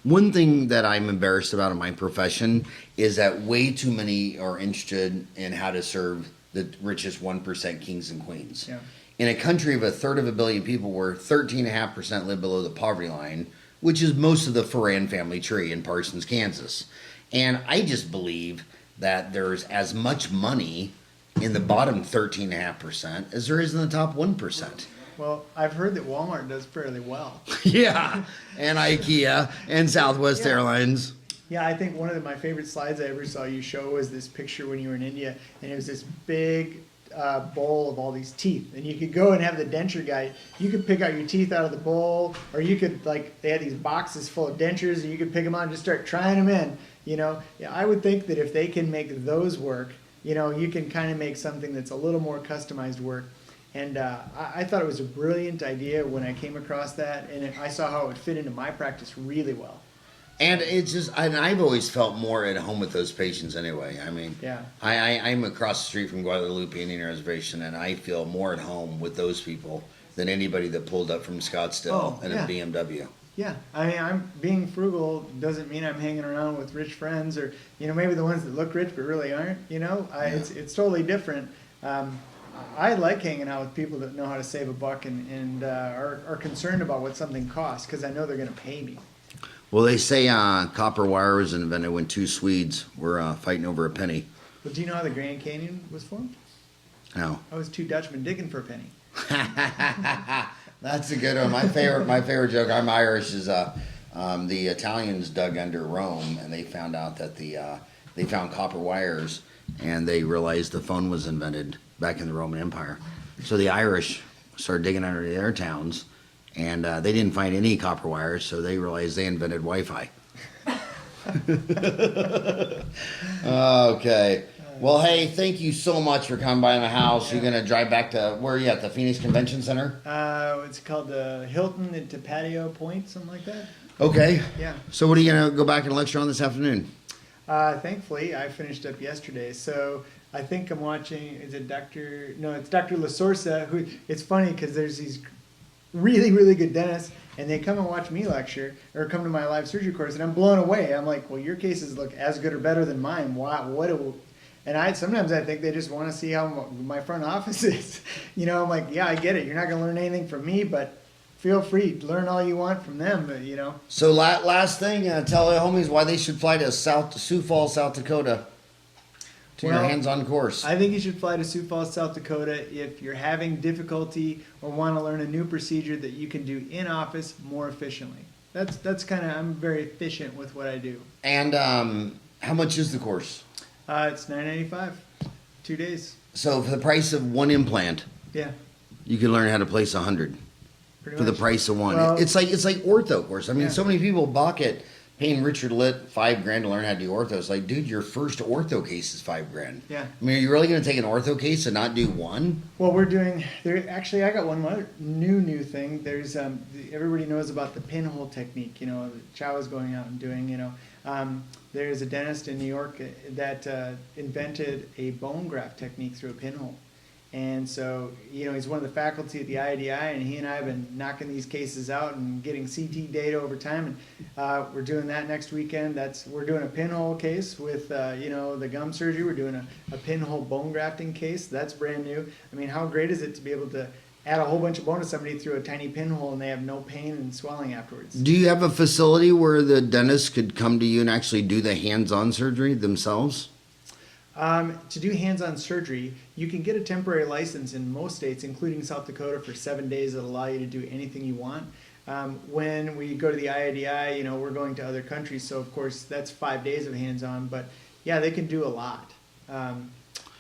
one thing that I'm embarrassed about in my profession is that way too many are interested in how to serve the richest 1% kings and queens. Yeah. In a country of 1/3 of a billion people, where 13.5% live below the poverty line, which is most of the Ferran family tree in Parsons, Kansas, and I just believe that there's as much money in the bottom 13.5% as there is in the top 1%. Well, I've heard that Walmart does fairly well. Yeah, and IKEA and Southwest Airlines. Yeah, I think one of my favorite slides I ever saw you show was this picture when you were in India, and it was this big bowl of all these teeth, and you could go and have the denture guy. You could pick out your teeth out of the bowl, or you could they had these boxes full of dentures, and you could pick them out and just start trying them in. I would think that if they can make those work, you can kind of make something that's a little more customized work. And I thought it was a brilliant idea when I came across that, and I saw how it would fit into my practice really well. And it's just, and I've always felt more at home with those patients anyway. I mean, Yeah. I'm across the street from Guadalupe Indian Reservation, and I feel more at home with those people than anybody that pulled up from Scottsdale in a BMW. Yeah, I mean, I'm being frugal doesn't mean I'm hanging around with rich friends, or maybe the ones that look rich but really aren't. It's totally different. I like hanging out with people that know how to save a buck and are concerned about what something costs, because I know they're going to pay me. Well, they say copper wire was invented when 2 Swedes were fighting over a penny. But do you know how the Grand Canyon was formed? No. I was 2 Dutchmen digging for a penny. That's a good one. My favorite joke. I'm Irish. Is the Italians dug under Rome, and they found out that they found copper wires, and they realized the phone was invented back in the Roman Empire. So the Irish started digging under their towns, and they didn't find any copper wires. So they realized they invented Wi-Fi. Okay. Well, hey, thank you so much for coming by my house. You're going to drive back to, where are you at, the Phoenix Convention Center? It's called the Hilton into Patio Point, something like that. Okay. Yeah. So what are you going to go back and lecture on this afternoon? Thankfully, I finished up yesterday, so I think I'm watching, it's Dr. Lasorsa, who, it's funny because there's these really, really good dentists, and they come and watch me lecture, or come to my live surgery course, and I'm blown away. I'm like, well, your cases look as good or better than mine. Wow, sometimes I think they just want to see how my front office is. I'm like, yeah, I get it. You're not going to learn anything from me, but feel free to learn all you want from them, but you know. So last thing, tell the homies why they should fly to Sioux Falls, South Dakota to your Well, hands-on course. I think you should fly to Sioux Falls, South Dakota if you're having difficulty or want to learn a new procedure that you can do in office more efficiently. That's kind of, I'm very efficient with what I do. And how much is the course? It's $9.95, 2 days. So for the price of one implant, Yeah, you can learn how to place 100 pretty for much. the price of one. Well, it's like ortho course. I mean, Yeah. so many people balk at paying Richard Litt $5,000 to learn how to do ortho. It's like, dude, your first ortho case is $5,000. Yeah. I mean, are you really going to take an ortho case and not do one? Well, we're doing there. Actually, I got one other new thing. There's everybody knows about the pinhole technique. You know, that Chow is going out and doing. You know, there's a dentist in New York that invented a bone graft technique through a pinhole. And so, you know, he's one of the faculty at the IDI, and he and I have been knocking these cases out and getting CT data over time. And we're doing that next weekend. We're doing a pinhole case with, you know, the gum surgery. We're doing a pinhole bone grafting case. That's brand new. I mean, how great is it to be able to add a whole bunch of bone to somebody through a tiny pinhole and they have no pain and swelling afterwards? Do you have a facility where the dentist could come to you and actually do the hands-on surgery themselves? To do hands-on surgery, you can get a temporary license in most states, including South Dakota, for 7 days that allow you to do anything you want. When we go to the IADI, you know, we're going to other countries, so of course that's 5 days of hands-on. But yeah, they can do a lot.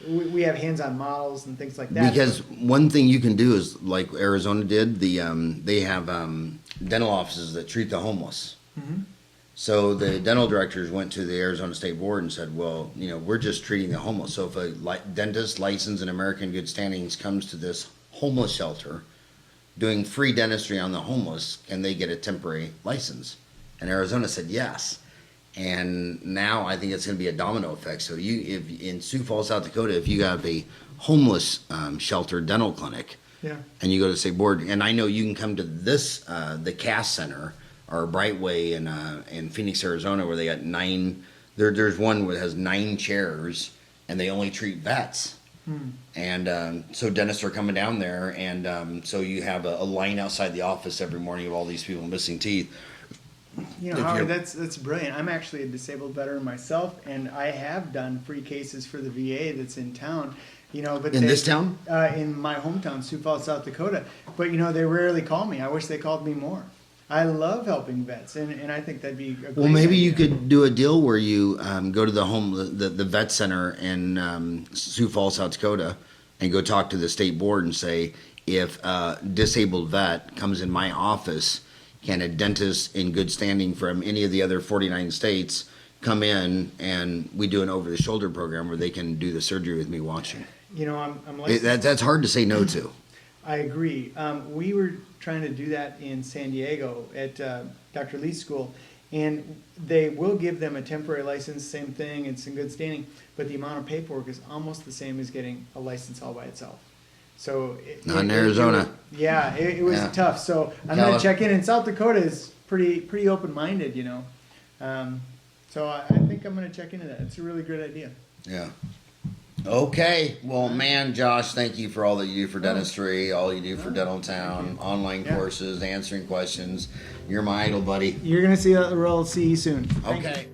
We have hands-on models and things like that. Because one thing you can do is, like Arizona did, they have dental offices that treat the homeless. Mhm. So the dental directors went to the Arizona State Board and said, well, you know, we're just treating the homeless. So if a dentist licensed in American Good Standings comes to this homeless shelter doing free dentistry on the homeless, can they get a temporary license? And Arizona said yes. And now I think it's going to be a domino effect. So if in Sioux Falls, South Dakota, if you have a homeless shelter dental clinic, Yeah. and you go to the state board, and I know you can come to this, the CAS Center, or Brightway in Phoenix, Arizona, where they got 9. There's one that has 9 chairs, and they only treat vets. And so dentists are coming down there, and so you have a line outside the office every morning of all these people missing teeth. You know, If Howard, you're- that's brilliant. I'm actually a disabled veteran myself, and I have done free cases for the VA that's in town. You know, but In this town? in my hometown, Sioux Falls, South Dakota. But you know, they rarely call me. I wish they called me more. I love helping vets, and I think that'd be a great Well, maybe you idea. could do a deal where you go to the vet center in Sioux Falls, South Dakota, and go talk to the state board and say, if a disabled vet comes in my office, can a dentist in good standing from any of the other 49 states come in and we do an over-the-shoulder program where they can do the surgery with me watching? You know, I'm licensed. That's hard to say no to. I agree. We were trying to do that in San Diego at Dr. Lee's school, and they will give them a temporary license, same thing, it's in good standing, but the amount of paperwork is almost the same as getting a license all by itself. So Not in Arizona. It was Yeah. tough. So I'm going to check in. And South Dakota is pretty open-minded, you know. So I think I'm going to check into that. It's a really great idea. Yeah. Okay. Well, man, Josh, thank you for all that you do for dentistry, all you do for Dental Town, online Yeah. courses, answering questions. You're my idol, buddy. You're going to see we'll see you soon. Thank you. Okay.